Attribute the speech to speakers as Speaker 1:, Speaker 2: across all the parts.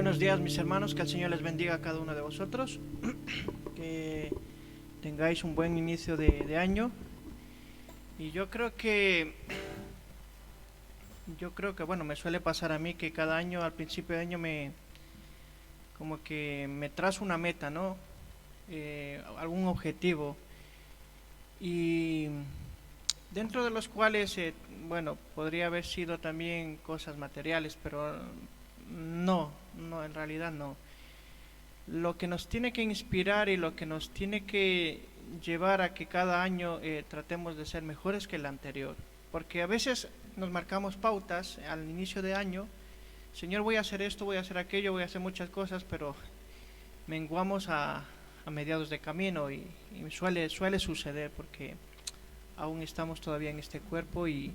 Speaker 1: Buenos días, mis hermanos, que el Señor les bendiga a cada uno de vosotros, que tengáis un buen inicio de año. Y bueno, me suele pasar a mí que cada año, al principio de año, como que me trazo una meta, ¿no? Algún objetivo. Y dentro de los cuales, bueno, podría haber sido también cosas materiales, pero no, en realidad no. Lo que nos tiene que inspirar y lo que nos tiene que llevar a que cada año tratemos de ser mejores que el anterior, porque a veces nos marcamos pautas al inicio de año. Señor, voy a hacer esto, voy a hacer aquello, voy a hacer muchas cosas, pero menguamos a mediados de camino y suele suceder porque aún estamos todavía en este cuerpo y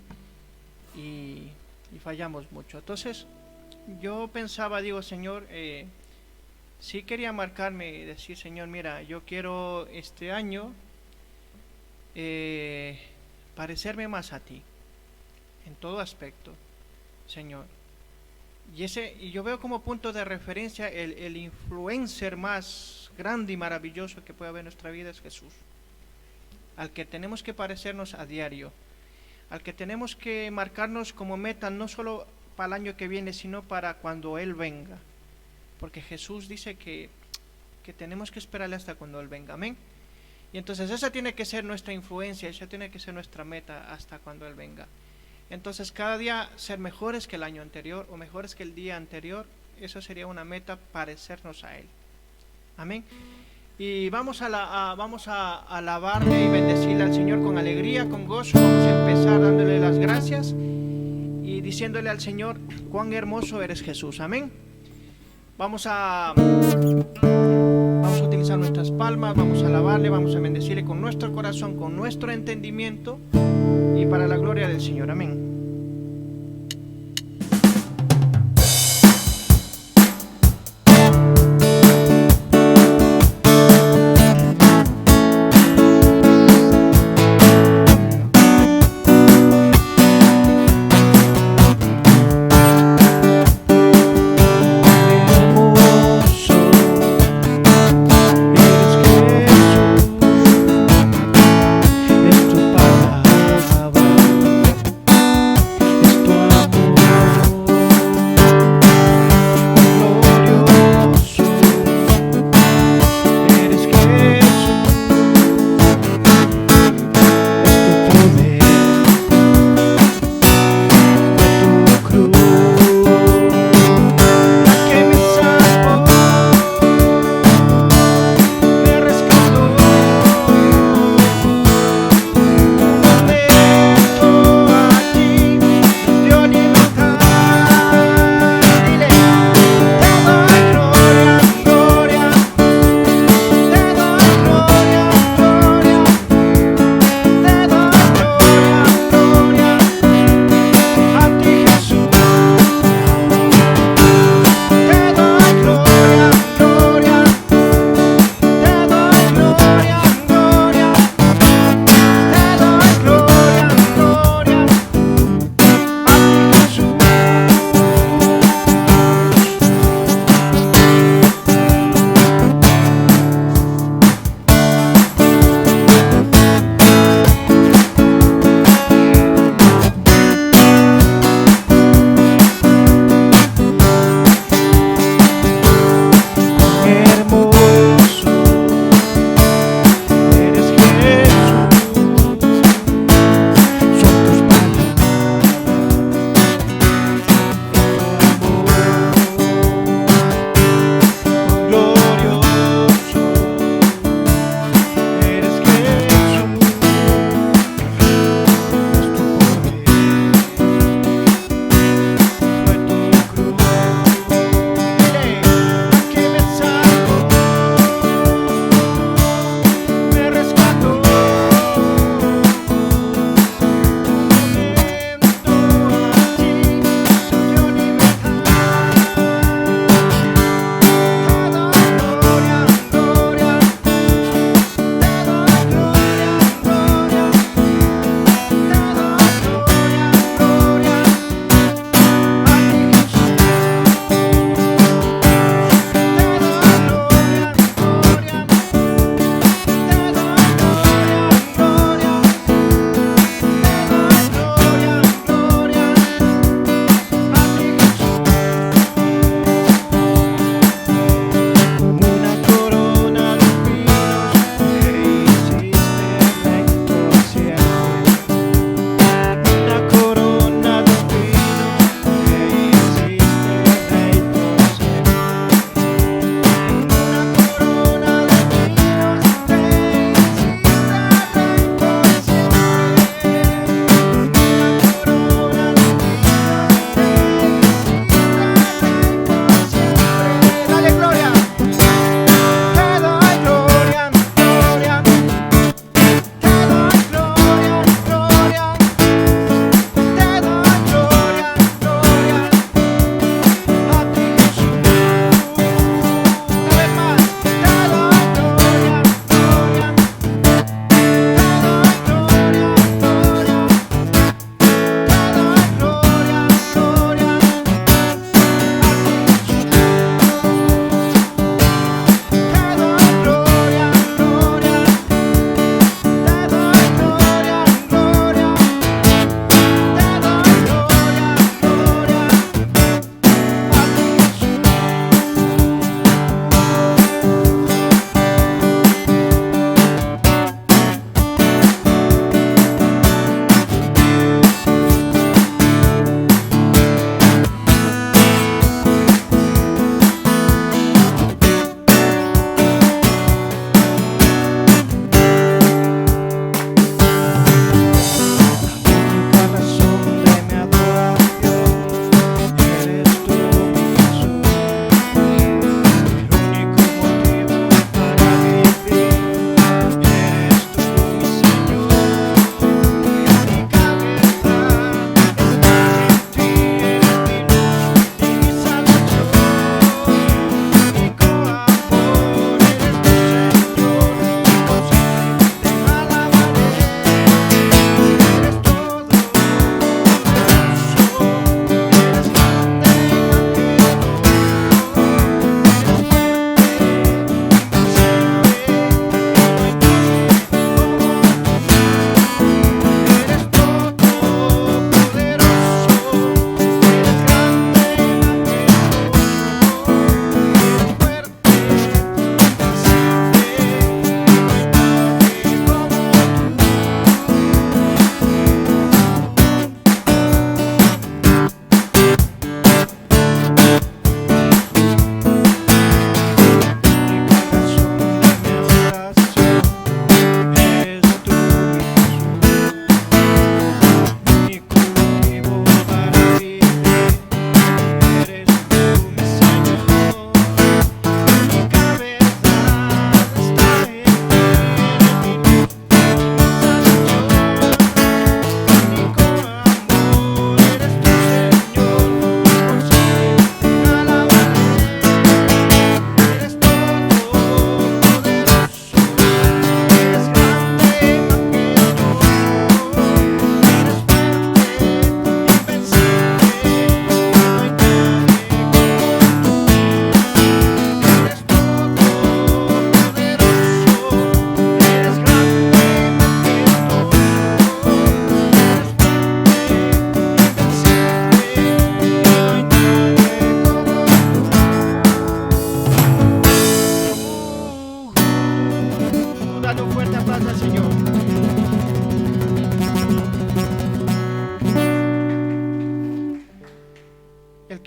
Speaker 1: fallamos mucho. Entonces yo pensaba, digo, Señor, sí quería marcarme y decir, Señor, mira, yo quiero este año parecerme más a ti en todo aspecto, Señor. Y yo veo como punto de referencia el influencer más grande y maravilloso que puede haber en nuestra vida es Jesús, al que tenemos que parecernos a diario, al que tenemos que marcarnos como meta no solo para el año que viene, sino para cuando Él venga, porque Jesús dice que tenemos que esperarle hasta cuando Él venga, amén. Y entonces esa tiene que ser nuestra influencia, esa tiene que ser nuestra meta hasta cuando Él venga. Entonces cada día ser mejores que el año anterior o mejores que el día anterior, eso sería una meta, parecernos a Él, amén. Y vamos a alabarle y bendecirle al Señor con alegría, con gozo. Vamos a empezar dándole las gracias y diciéndole al Señor cuán hermoso eres, Jesús, amén. Vamos a utilizar nuestras palmas, vamos a alabarle, vamos a bendecirle con nuestro corazón, con nuestro entendimiento y para la gloria del Señor, amén.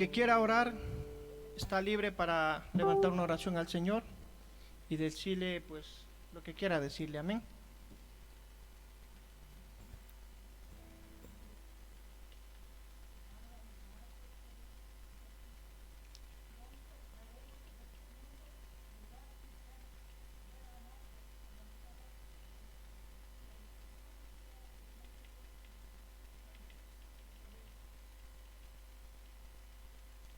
Speaker 1: que quiera orar está libre para levantar una oración al Señor y decirle pues lo que quiera decirle. Amén.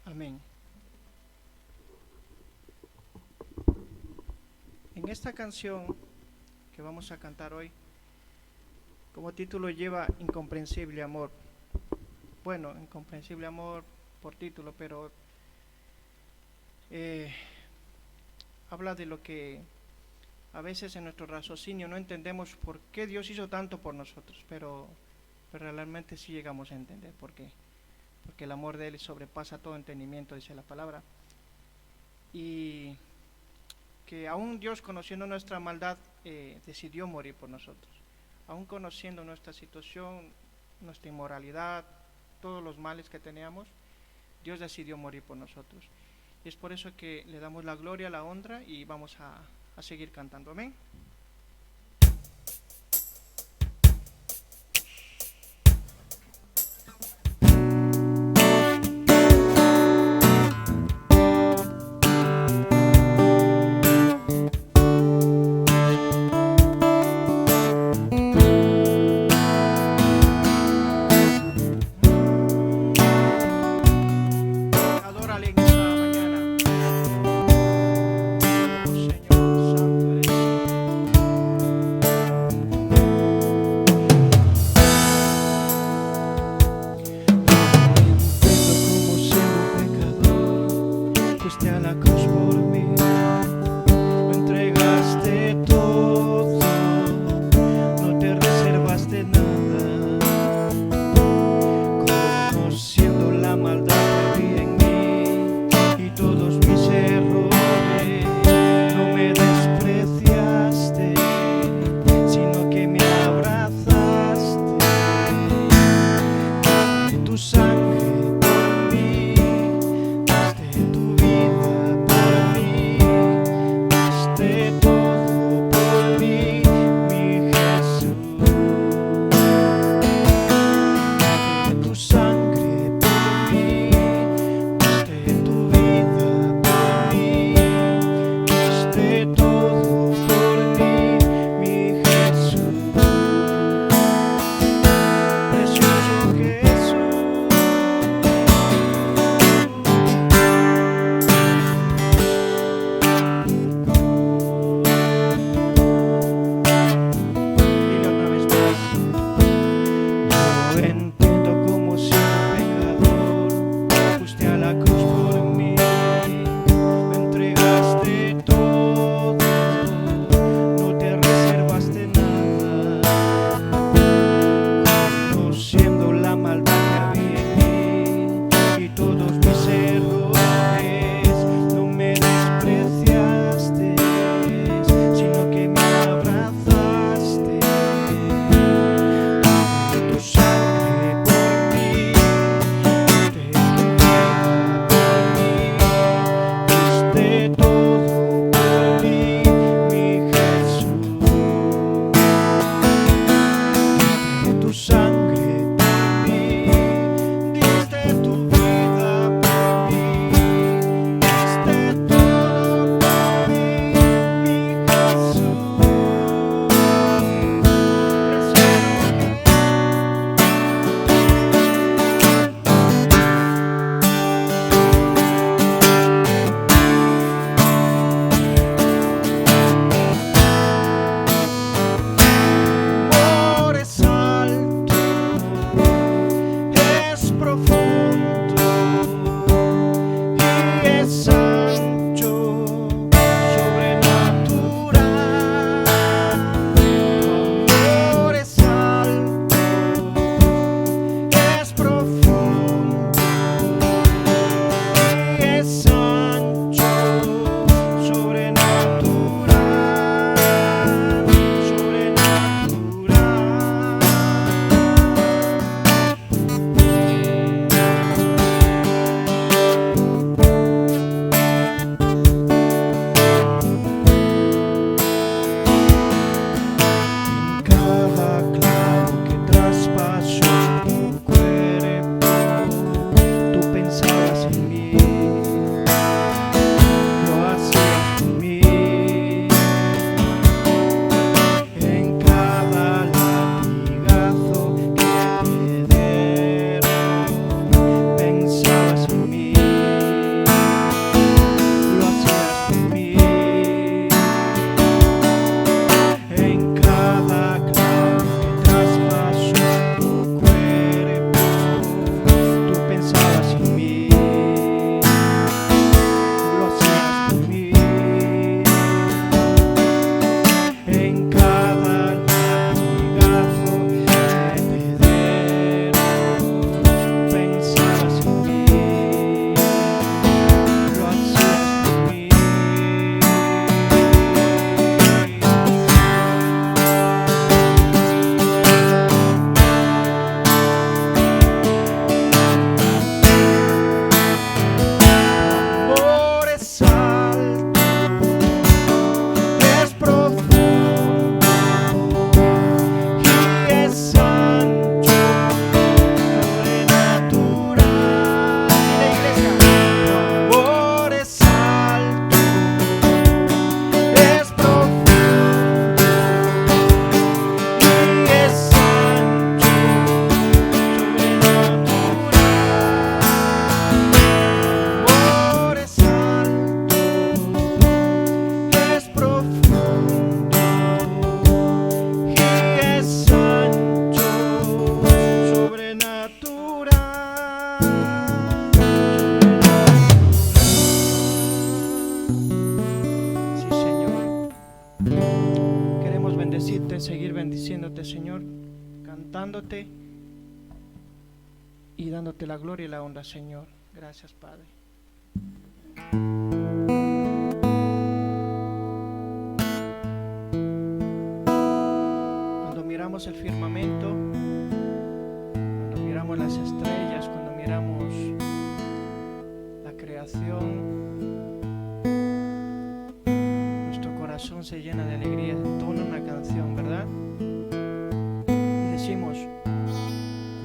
Speaker 1: Amén. En esta canción que vamos a cantar hoy, como título lleva Incomprensible Amor. Bueno, Incomprensible Amor por título, pero habla de lo que a veces en nuestro raciocinio no entendemos por qué Dios hizo tanto por nosotros, pero realmente sí llegamos a entender por qué. Porque el amor de Él sobrepasa todo entendimiento, dice la palabra. Y que aún Dios, conociendo nuestra maldad, decidió morir por nosotros. Aún conociendo nuestra situación, nuestra inmoralidad, todos los males que teníamos, Dios decidió morir por nosotros. Y es por eso que le damos la gloria, la honra y vamos a seguir cantando. Amén. Adórale en esta mañana. Oh Señor, santo eres. cantándote y dándote la gloria y la honra, Señor. Gracias, Padre. Cuando miramos el firmamento, cuando miramos las estrellas, cuando miramos la creación, nuestro corazón se llena de alegría, entona una canción, ¿verdad? Y decimos: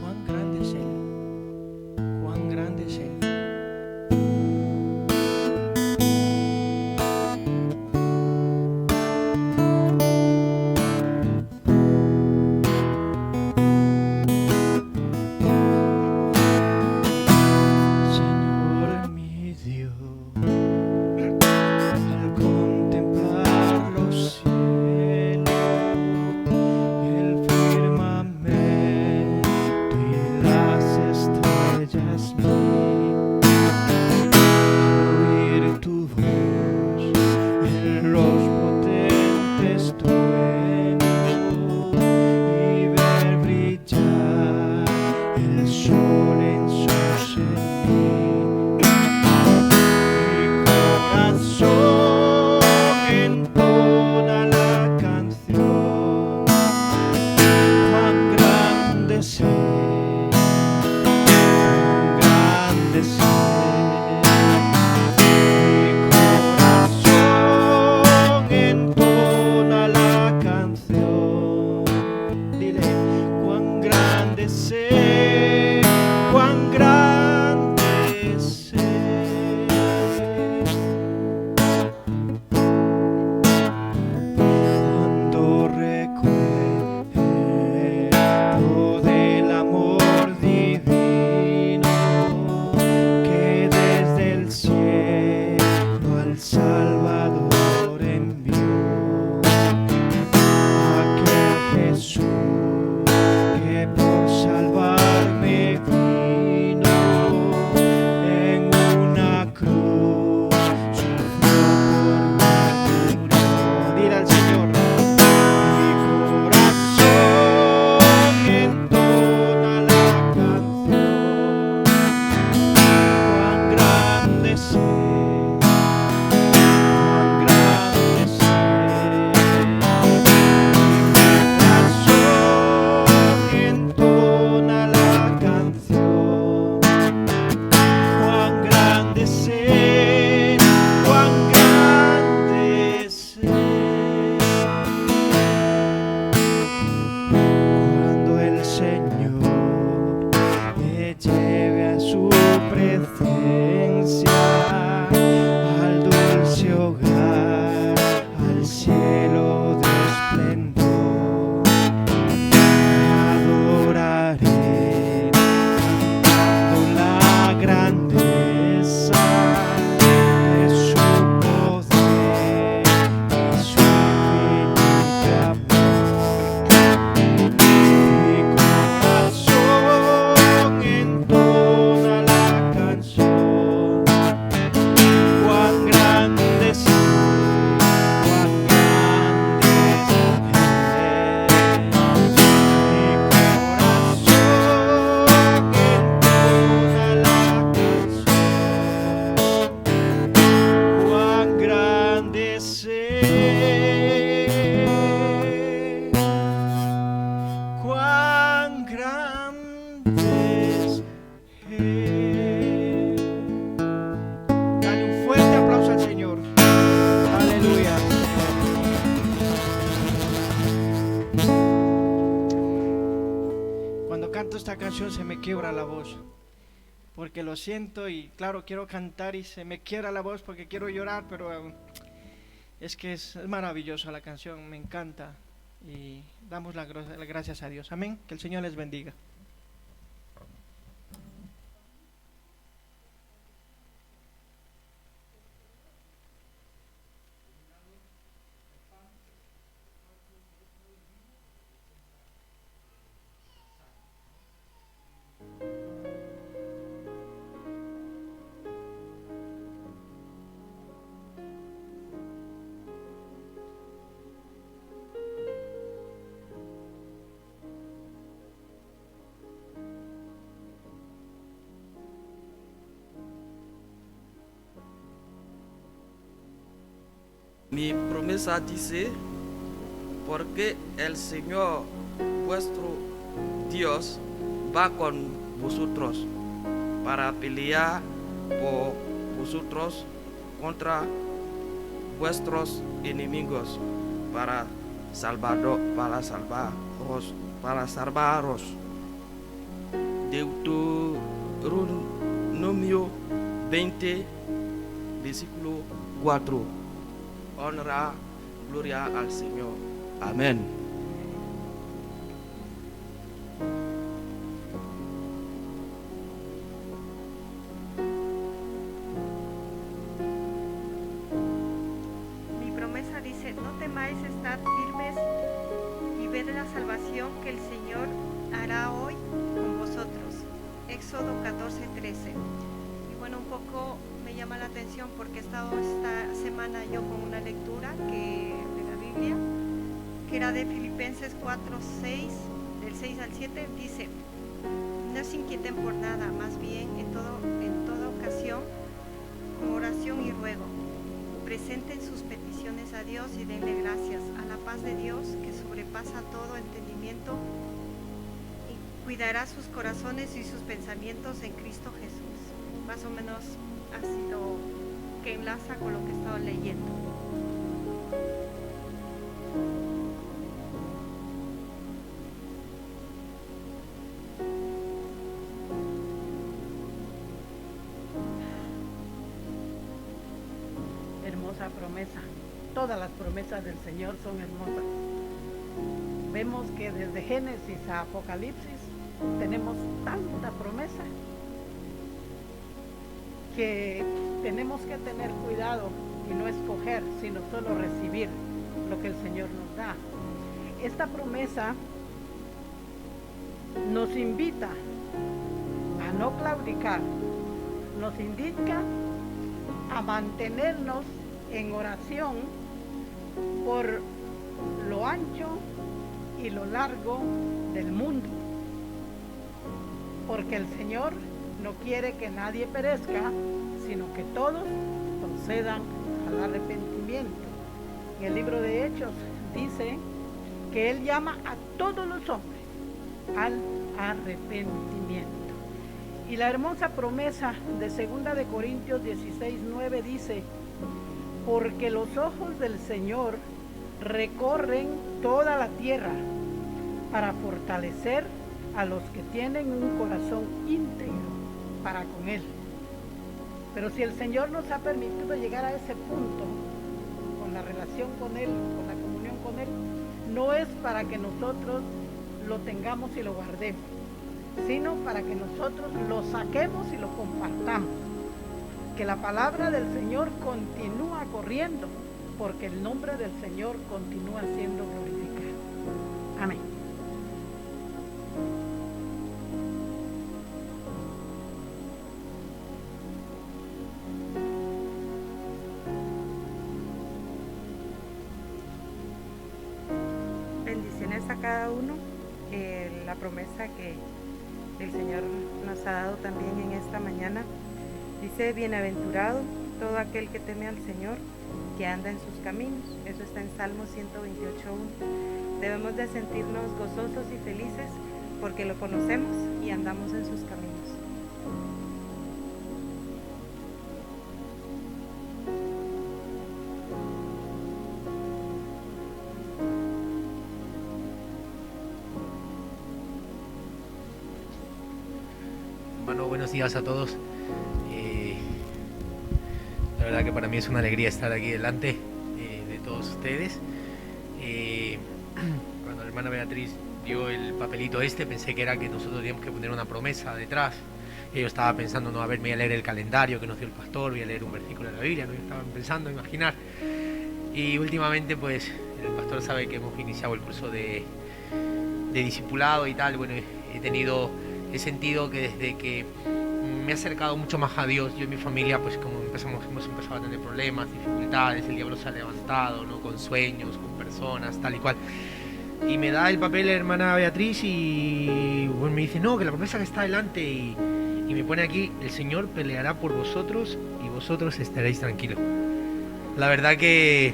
Speaker 1: cuán grande es Él, cuán grande es Él. Se me quiebra la voz porque lo siento y claro, quiero cantar y se me quiebra la voz porque quiero llorar, pero es que es maravillosa la canción, me encanta y damos las gracias a Dios. Amén, que el Señor les bendiga.
Speaker 2: Mi promesa dice, porque el Señor vuestro Dios va con vosotros para pelear por vosotros contra vuestros enemigos, para salvaros. Deuteronomio 20, versículo 4. Honra, gloria al Señor. Amén.
Speaker 3: Mi promesa dice, no temáis, estad firmes y ved la salvación que el Señor hará hoy con vosotros. Éxodo 14:13. Y bueno, un poco me llama la atención porque he estado esta semana yo con una lectura de la Biblia, que era de Filipenses 4:6, del 6 al 7, dice, no se inquieten por nada, más bien en toda ocasión, con oración y ruego, presenten sus peticiones a Dios y denle gracias. A la paz de Dios, que sobrepasa todo entendimiento, y cuidará sus corazones y sus pensamientos en Cristo Jesús. Más o menos ha sido que enlaza con lo que he estado leyendo.
Speaker 4: Hermosa promesa. Todas las promesas del Señor son hermosas. Vemos que desde Génesis a Apocalipsis tenemos tanta promesa que tenemos que tener cuidado y no escoger, sino solo recibir lo que el Señor nos da. Esta promesa nos invita a no claudicar, nos indica a mantenernos en oración por lo ancho y lo largo del mundo, porque el Señor no quiere que nadie perezca, sino que todos procedan al arrepentimiento. En el libro de Hechos dice que Él llama a todos los hombres al arrepentimiento. Y la hermosa promesa de 2 de Corintios 16:9 dice, porque los ojos del Señor recorren toda la tierra para fortalecer a los que tienen un corazón íntegro para con Él. Pero si el Señor nos ha permitido llegar a ese punto, con la relación con Él, con la comunión con Él, no es para que nosotros lo tengamos y lo guardemos, sino para que nosotros lo saquemos y lo compartamos. Que la palabra del Señor continúa corriendo, porque el nombre del Señor continúa siendo glorificado. Amén.
Speaker 5: Bendiciones a cada uno. La promesa que el Señor nos ha dado también en esta mañana dice, bienaventurado todo aquel que teme al Señor, que anda en sus caminos. Eso está en Salmo 128:1. Debemos de sentirnos gozosos y felices porque lo conocemos y andamos en sus caminos.
Speaker 6: Bueno, buenos días a todos. La verdad que para mí es una alegría estar aquí delante de todos ustedes. Cuando la hermana Beatriz dio el papelito pensé que era que nosotros teníamos que poner una promesa detrás. Yo estaba pensando, no, a ver, me voy a leer el calendario que nos dio el pastor, voy a leer un versículo de la Biblia, ¿no? Yo estaba pensando, imaginar. Y últimamente, pues, el pastor sabe que hemos iniciado el curso de discipulado y tal. Bueno, he sentido que desde que me he acercado mucho más a Dios, yo y mi familia, pues como hemos empezado a tener problemas, dificultades, el diablo se ha levantado, ¿no? Con sueños, con personas, tal y cual. Y me da el papel la hermana Beatriz y bueno, me dice, no, que la promesa que está delante y me pone aquí, el Señor peleará por vosotros y vosotros estaréis tranquilos. La verdad que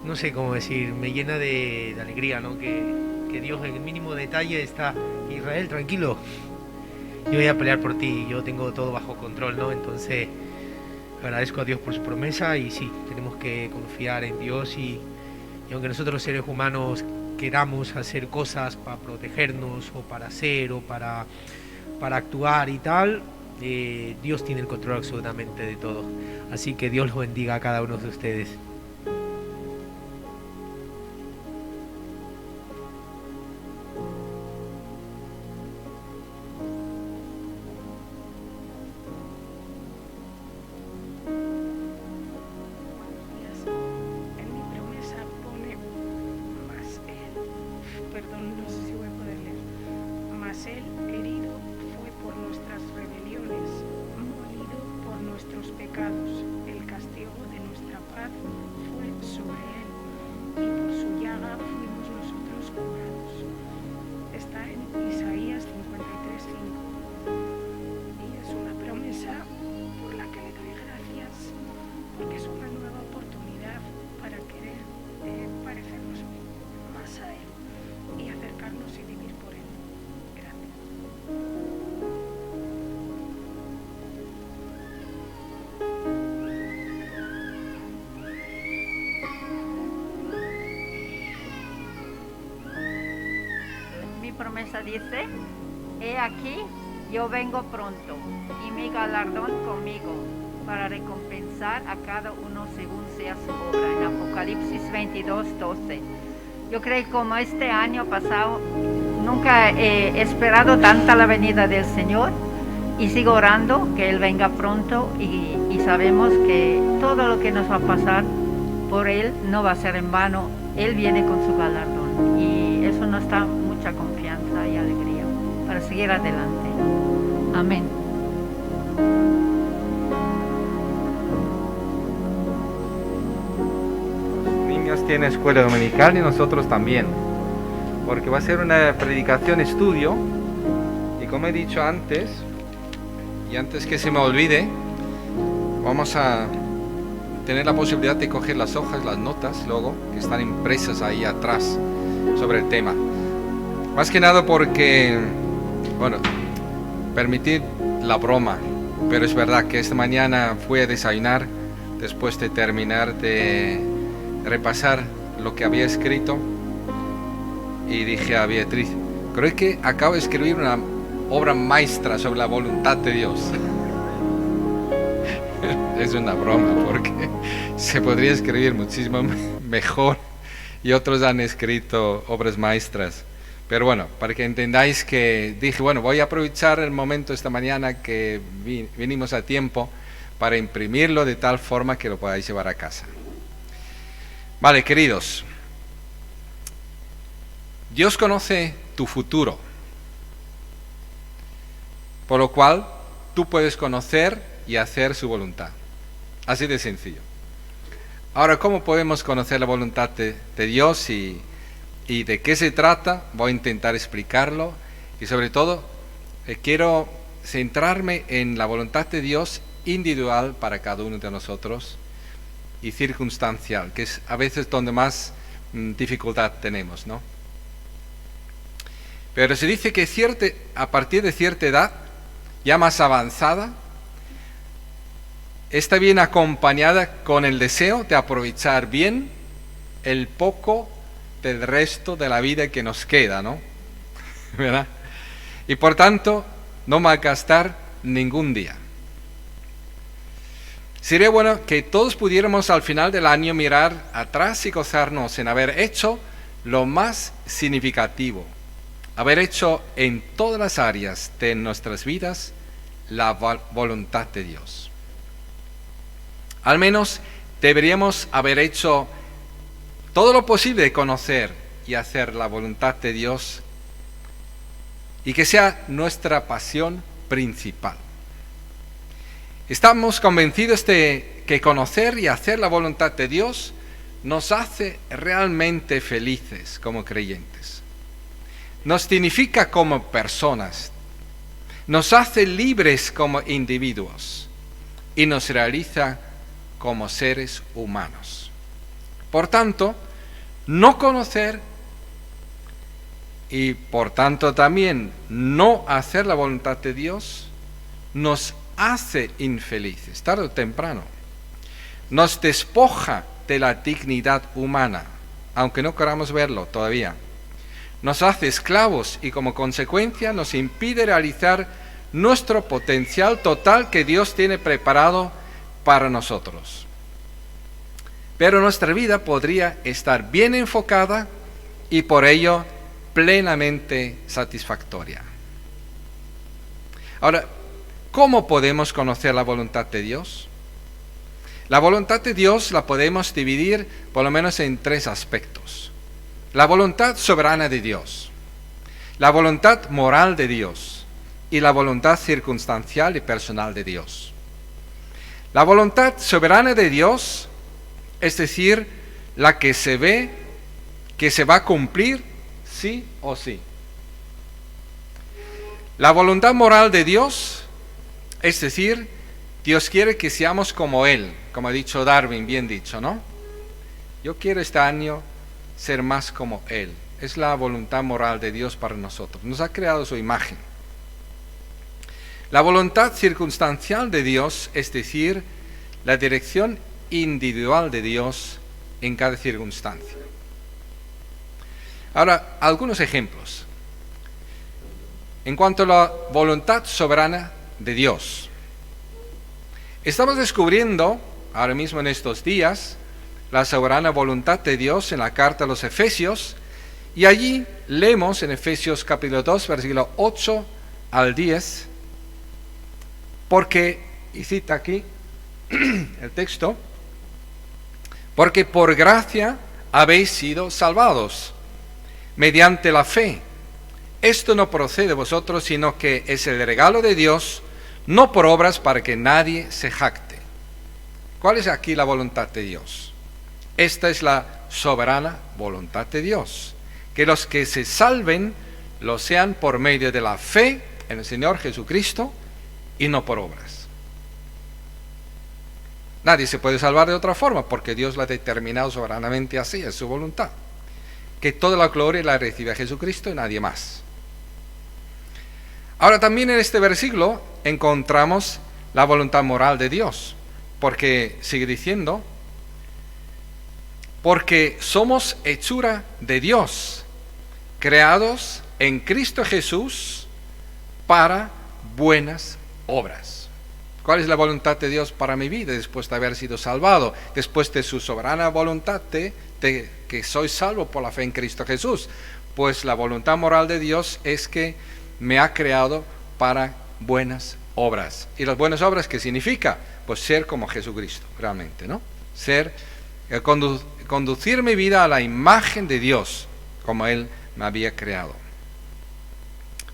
Speaker 6: no sé cómo decir, me llena de alegría, ¿no? Que Dios en el mínimo detalle está: Israel, tranquilo, yo voy a pelear por ti, yo tengo todo bajo control, ¿no? Entonces agradezco a Dios por su promesa, y sí, tenemos que confiar en Dios, y aunque nosotros los seres humanos queramos hacer cosas para protegernos o para hacer o para actuar y tal, Dios tiene el control absolutamente de todo. Así que Dios los bendiga a cada uno de ustedes.
Speaker 7: En mi promesa pone mas él, perdón, no sé si voy a poder leer, mas él herido fue por nuestras rebeliones, molido por nuestros pecados, el castigo de nuestra paz fue sobre él, y por su llaga fuimos nosotros curados. Está en Isaías 53:5, y es una promesa por la que le doy gracias, porque es una nueva oportunidad para querer parecernos más a Él y acercarnos y vivir por Él. Gracias.
Speaker 8: Mi promesa dice: he aquí, yo vengo pronto, y mi galardón conmigo, para recompensar a cada uno según sea su obra. En Apocalipsis 22:12. Yo creo que como este año pasado nunca he esperado tanta la venida del Señor, y sigo orando que Él venga pronto, y sabemos que todo lo que nos va a pasar por Él no va a ser en vano. Él viene con su galardón, y eso nos da mucha confianza y alegría para seguir adelante. Amén.
Speaker 9: Tiene escuela dominical y nosotros también, porque va a ser una predicación estudio, y como he dicho antes, y antes que se me olvide, vamos a tener la posibilidad de coger las hojas, las notas luego, que están impresas ahí atrás sobre el tema. Más que nada porque, bueno, permitid la broma, pero es verdad que esta mañana fui a desayunar después de terminar de repasar lo que había escrito, y dije a Beatriz: creo que acabo de escribir una obra maestra sobre la voluntad de Dios. Es una broma, porque se podría escribir muchísimo mejor, y otros han escrito obras maestras, pero bueno, para que entendáis que dije, bueno, voy a aprovechar el momento esta mañana que vinimos a tiempo para imprimirlo de tal forma que lo podáis llevar a casa. Vale, queridos, Dios conoce tu futuro, por lo cual tú puedes conocer y hacer su voluntad. Así de sencillo. Ahora, ¿cómo podemos conocer la voluntad de Dios y de qué se trata? Voy a intentar explicarlo, y sobre todo quiero centrarme en la voluntad de Dios individual para cada uno de nosotros, y circunstancial, que es a veces donde más dificultad tenemos, ¿no? Pero se dice que a partir de cierta edad, ya más avanzada, está bien acompañada con el deseo de aprovechar bien el poco del resto de la vida que nos queda, ¿no? ¿Verdad? Y por tanto, no malgastar ningún día. Sería bueno que todos pudiéramos al final del año mirar atrás y gozarnos en haber hecho lo más significativo, haber hecho en todas las áreas de nuestras vidas la voluntad de Dios. Al menos deberíamos haber hecho todo lo posible de conocer y hacer la voluntad de Dios, y que sea nuestra pasión principal. Estamos convencidos de que conocer y hacer la voluntad de Dios nos hace realmente felices como creyentes. Nos dignifica como personas, nos hace libres como individuos, y nos realiza como seres humanos. Por tanto, no conocer y por tanto también no hacer la voluntad de Dios nos hace infelices, tarde o temprano. Nos despoja de la dignidad humana, aunque no queramos verlo todavía. Nos hace esclavos y como consecuencia nos impide realizar nuestro potencial total que Dios tiene preparado para nosotros. Pero nuestra vida podría estar bien enfocada y por ello plenamente satisfactoria. Ahora, ¿cómo podemos conocer la voluntad de Dios? La voluntad de Dios la podemos dividir por lo menos en 3 aspectos. La voluntad soberana de Dios, la voluntad moral de Dios y la voluntad circunstancial y personal de Dios. La voluntad soberana de Dios, es decir, la que se ve que se va a cumplir sí o sí. La voluntad moral de Dios, es decir, Dios quiere que seamos como Él, como ha dicho Darwin, bien dicho, ¿no? Yo quiero este año ser más como Él. Es la voluntad moral de Dios para nosotros. Nos ha creado su imagen. La voluntad circunstancial de Dios, es decir, la dirección individual de Dios en cada circunstancia. Ahora, algunos ejemplos. En cuanto a la voluntad soberana de Dios, estamos descubriendo, ahora mismo en estos días, la soberana voluntad de Dios en la carta a los Efesios, y allí leemos en Efesios capítulo 2, versículo 8 al 10, porque, y cita aquí el texto, porque por gracia habéis sido salvados, mediante la fe. Esto no procede de vosotros, sino que es el regalo de Dios, no por obras para que nadie se jacte. ¿Cuál es aquí la voluntad de Dios? Esta es la soberana voluntad de Dios, que los que se salven lo sean por medio de la fe en el Señor Jesucristo y no por obras. Nadie se puede salvar de otra forma porque Dios lo ha determinado soberanamente así, es su voluntad. Que toda la gloria la reciba Jesucristo y nadie más. Ahora también en este versículo encontramos la voluntad moral de Dios, porque sigue diciendo, porque somos hechura de Dios, creados en Cristo Jesús para buenas obras. ¿Cuál es la voluntad de Dios para mi vida después de haber sido salvado? Después de su soberana voluntad de que soy salvo por la fe en Cristo Jesús. Pues la voluntad moral de Dios es que me ha creado para buenas obras. ¿Y las buenas obras qué significa? Pues ser como Jesucristo, realmente, ¿no? Conducir mi vida a la imagen de Dios, como Él me había creado.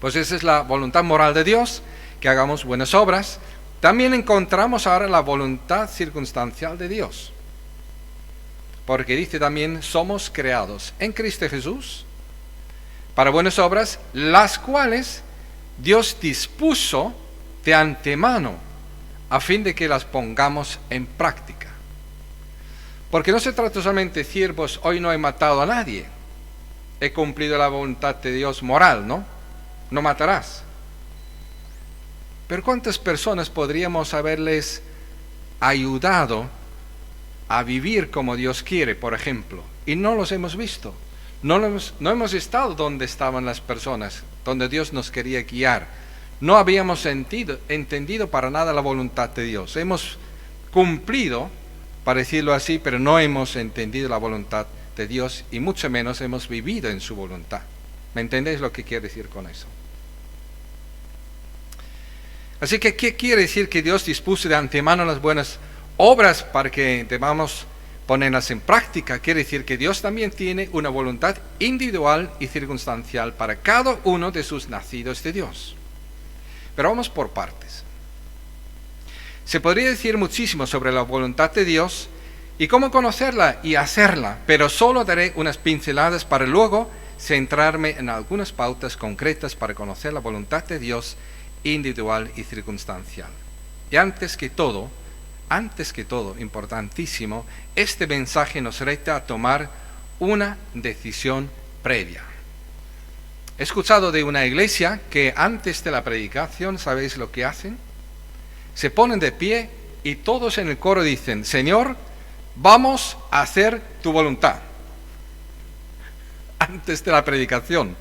Speaker 9: Pues esa es la voluntad moral de Dios, que hagamos buenas obras. También encontramos ahora la voluntad circunstancial de Dios. Porque dice también, somos creados en Cristo Jesús para buenas obras, las cuales Dios dispuso de antemano a fin de que las pongamos en práctica. Porque no se trata solamente de decir, pues hoy no he matado a nadie, he cumplido la voluntad de Dios moral, ¿no? No matarás. Pero ¿cuántas personas podríamos haberles ayudado a vivir como Dios quiere, por ejemplo? Y no los hemos visto. No hemos estado donde estaban las personas, donde Dios nos quería guiar. No habíamos entendido para nada la voluntad de Dios. Hemos cumplido, para decirlo así, pero no hemos entendido la voluntad de Dios y mucho menos hemos vivido en su voluntad. ¿Me entendéis lo que quiero decir con eso? Así que, ¿qué quiere decir que Dios dispuso de antemano las buenas obras para que debamos ponerlas en práctica? Quiere decir que Dios también tiene una voluntad individual y circunstancial para cada uno de sus nacidos de Dios. Pero vamos por partes. Se podría decir muchísimo sobre la voluntad de Dios y cómo conocerla y hacerla, pero solo daré unas pinceladas para luego centrarme en algunas pautas concretas para conocer la voluntad de Dios individual y circunstancial. Y antes que todo, antes que todo, importantísimo, este mensaje nos reta a tomar una decisión previa. He escuchado de una iglesia que antes de la predicación, ¿sabéis lo que hacen? Se ponen de pie y todos en el coro dicen: Señor, vamos a hacer tu voluntad. Antes de la predicación.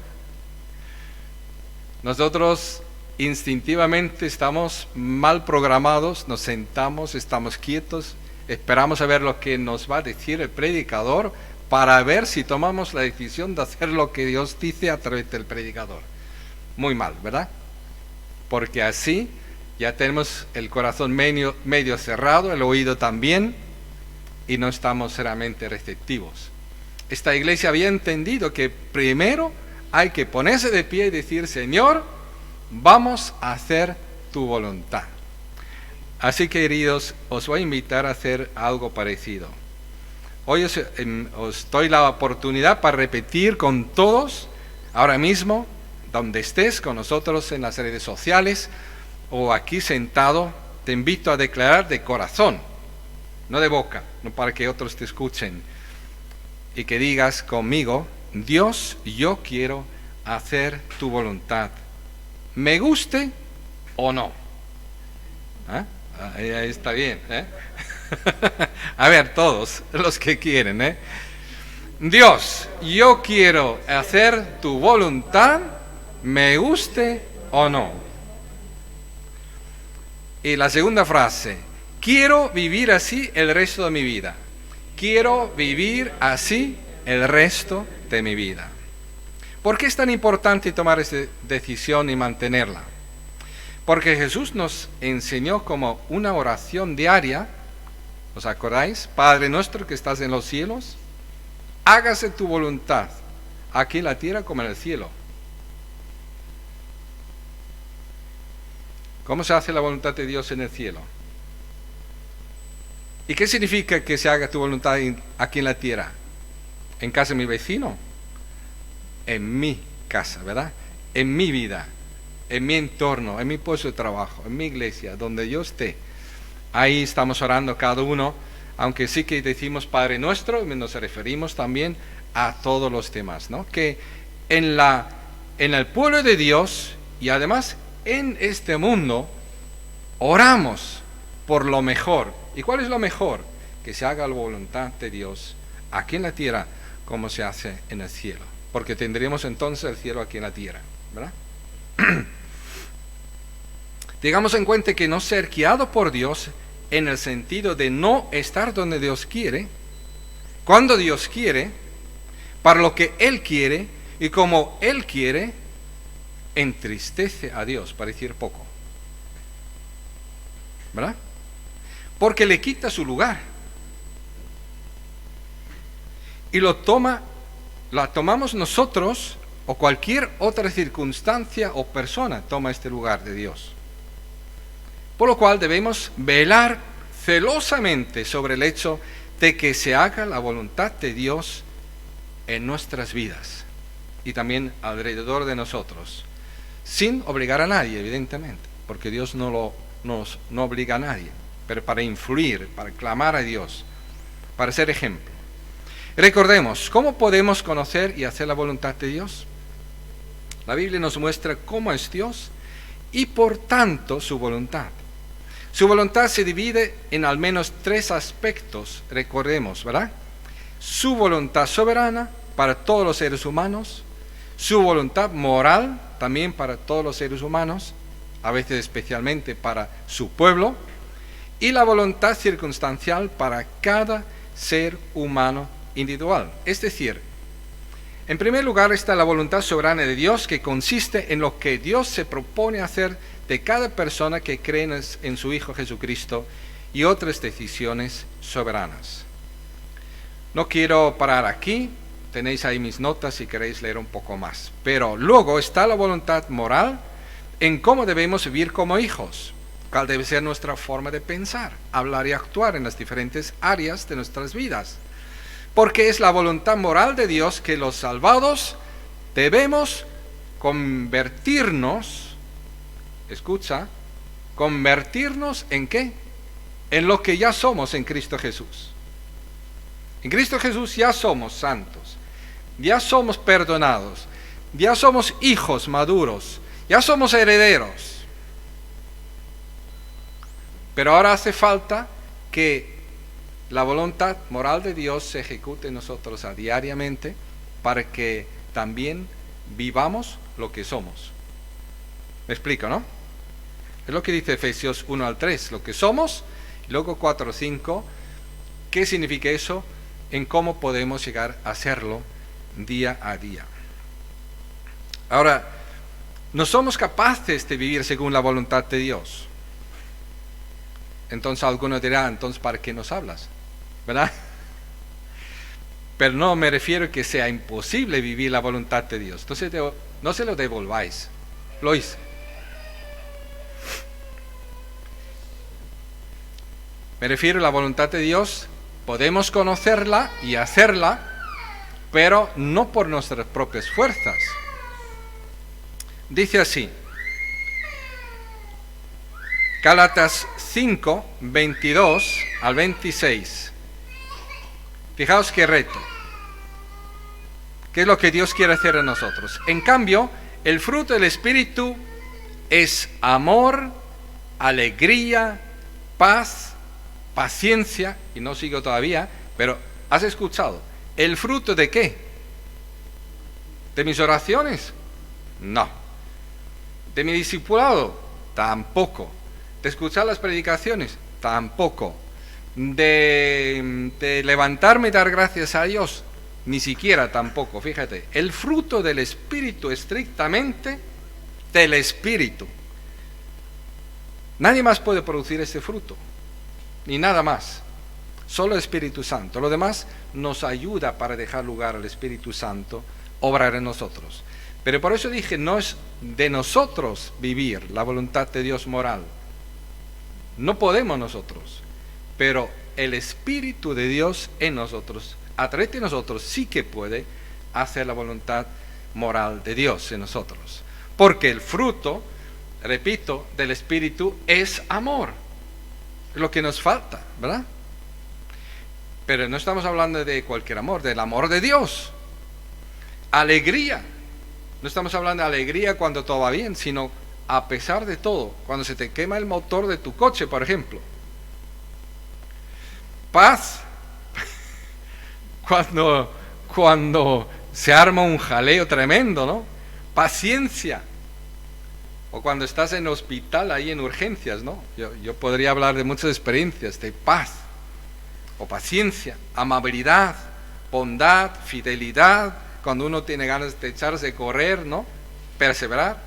Speaker 9: Nosotros instintivamente estamos mal programados, nos sentamos, estamos quietos, esperamos a ver lo que nos va a decir el predicador para ver si tomamos la decisión de hacer lo que Dios dice a través del predicador. Muy mal, ¿verdad? Porque así ya tenemos el corazón medio cerrado, el oído también, y no estamos realmente receptivos. Esta iglesia había entendido que primero hay que ponerse de pie y decir: Señor, vamos a hacer tu voluntad. Así, queridos, os voy a invitar a hacer algo parecido. Hoy os doy la oportunidad para repetir con todos, ahora mismo, donde estés con nosotros en las redes sociales o aquí sentado, te invito a declarar de corazón, no de boca, no para que otros te escuchen, y que digas conmigo: Dios, yo quiero hacer tu voluntad, me guste o no. Ahí está bien, A ver, todos los que quieren, Dios, yo quiero hacer tu voluntad, me guste o no. Y la segunda frase: quiero vivir así el resto de mi vida. Quiero vivir así el resto de mi vida. ¿Por qué es tan importante tomar esta decisión y mantenerla? Porque Jesús nos enseñó como una oración diaria. ¿Os acordáis? Padre nuestro que estás en los cielos, hágase tu voluntad, aquí en la tierra como en el cielo. ¿Cómo se hace la voluntad de Dios en el cielo? ¿Y qué significa que se haga tu voluntad aquí en la tierra? ¿En casa de mi vecino? En mi casa, ¿verdad? En mi vida, en mi entorno, en mi puesto de trabajo, en mi iglesia, donde yo esté. Ahí estamos orando cada uno, aunque sí que decimos Padre Nuestro, nos referimos también a todos los demás, ¿no? Que en el pueblo de Dios y además en este mundo oramos por lo mejor. ¿Y cuál es lo mejor? Que se haga la voluntad de Dios aquí en la tierra como se hace en el cielo. Porque tendríamos entonces el cielo aquí en la tierra, ¿verdad? Tengamos en cuenta que no ser guiado por Dios en el sentido de no estar donde Dios quiere, cuando Dios quiere, para lo que Él quiere y como Él quiere, entristece a Dios, para decir poco, ¿verdad? Porque le quita su lugar y la tomamos nosotros o cualquier otra circunstancia o persona toma este lugar de Dios. Por lo cual debemos velar celosamente sobre el hecho de que se haga la voluntad de Dios en nuestras vidas y también alrededor de nosotros, sin obligar a nadie, evidentemente, porque Dios no obliga a nadie, pero para influir, para clamar a Dios, para ser ejemplo. Recordemos, ¿cómo podemos conocer y hacer la voluntad de Dios? La Biblia nos muestra cómo es Dios y por tanto su voluntad. Su voluntad se divide en al menos 3 aspectos, recordemos, ¿verdad? Su voluntad soberana para todos los seres humanos, su voluntad moral también para todos los seres humanos, a veces especialmente para su pueblo, y la voluntad circunstancial para cada ser humano individual. Es decir, en primer lugar está la voluntad soberana de Dios, que consiste en lo que Dios se propone hacer de cada persona que cree en su Hijo Jesucristo y otras decisiones soberanas. No quiero parar aquí, tenéis ahí mis notas si queréis leer un poco más. Pero luego está la voluntad moral en cómo debemos vivir como hijos, cuál debe ser nuestra forma de pensar, hablar y actuar en las diferentes áreas de nuestras vidas. Porque es la voluntad moral de Dios que los salvados debemos convertirnos, escucha, convertirnos ¿en qué? en lo que ya somos en Cristo Jesús. En Cristo Jesús ya somos santos, ya somos perdonados, ya somos hijos maduros, ya somos herederos. Pero ahora hace falta que la voluntad moral de Dios se ejecute en nosotros diariamente para que también vivamos lo que somos. ¿Me explico, no? Es lo que dice Efesios 1 al 3, lo que somos, y luego 4 al 5, ¿qué significa eso? En cómo podemos llegar a hacerlo día a día. Ahora, no somos capaces de vivir según la voluntad de Dios. Entonces alguno dirá, entonces ¿para qué nos hablas? ¿Verdad? Pero no me refiero a que sea imposible vivir la voluntad de Dios. Entonces no se lo devolváis. Lo hice. Me refiero a la voluntad de Dios, podemos conocerla y hacerla, pero no por nuestras propias fuerzas. Dice así, Gálatas 5, 22 al 26. Fijaos qué reto. ¿Qué es lo que Dios quiere hacer en nosotros? En cambio, el fruto del Espíritu es amor, alegría, paz, paciencia, y no sigo todavía, pero ¿has escuchado? ¿El fruto de qué? ¿De mis oraciones? No. ¿De mi discipulado? Tampoco. ¿De escuchar las predicaciones? Tampoco. ¿De levantarme y dar gracias a Dios? Ni siquiera tampoco, fíjate. El fruto del Espíritu, estrictamente del Espíritu. Nadie más puede producir ese fruto, ni nada más. Solo el Espíritu Santo. Lo demás nos ayuda para dejar lugar al Espíritu Santo obrar en nosotros. Pero por eso dije, no es de nosotros vivir la voluntad de Dios moral. No podemos nosotros, pero el Espíritu de Dios en nosotros, a través de nosotros, sí que puede hacer la voluntad moral de Dios en nosotros. Porque el fruto, repito, del Espíritu es amor. Es lo que nos falta, ¿verdad? Pero no estamos hablando de cualquier amor, del amor de Dios. Alegría. No estamos hablando de alegría cuando todo va bien, sino a pesar de todo, cuando se te quema el motor de tu coche, por ejemplo. Paz. Cuando se arma un jaleo tremendo, ¿no? Paciencia. O cuando estás en el hospital, ahí en urgencias, ¿no? Yo podría hablar de muchas experiencias de paz, o paciencia, amabilidad, bondad, fidelidad, cuando uno tiene ganas de echarse a correr, ¿no? Perseverar,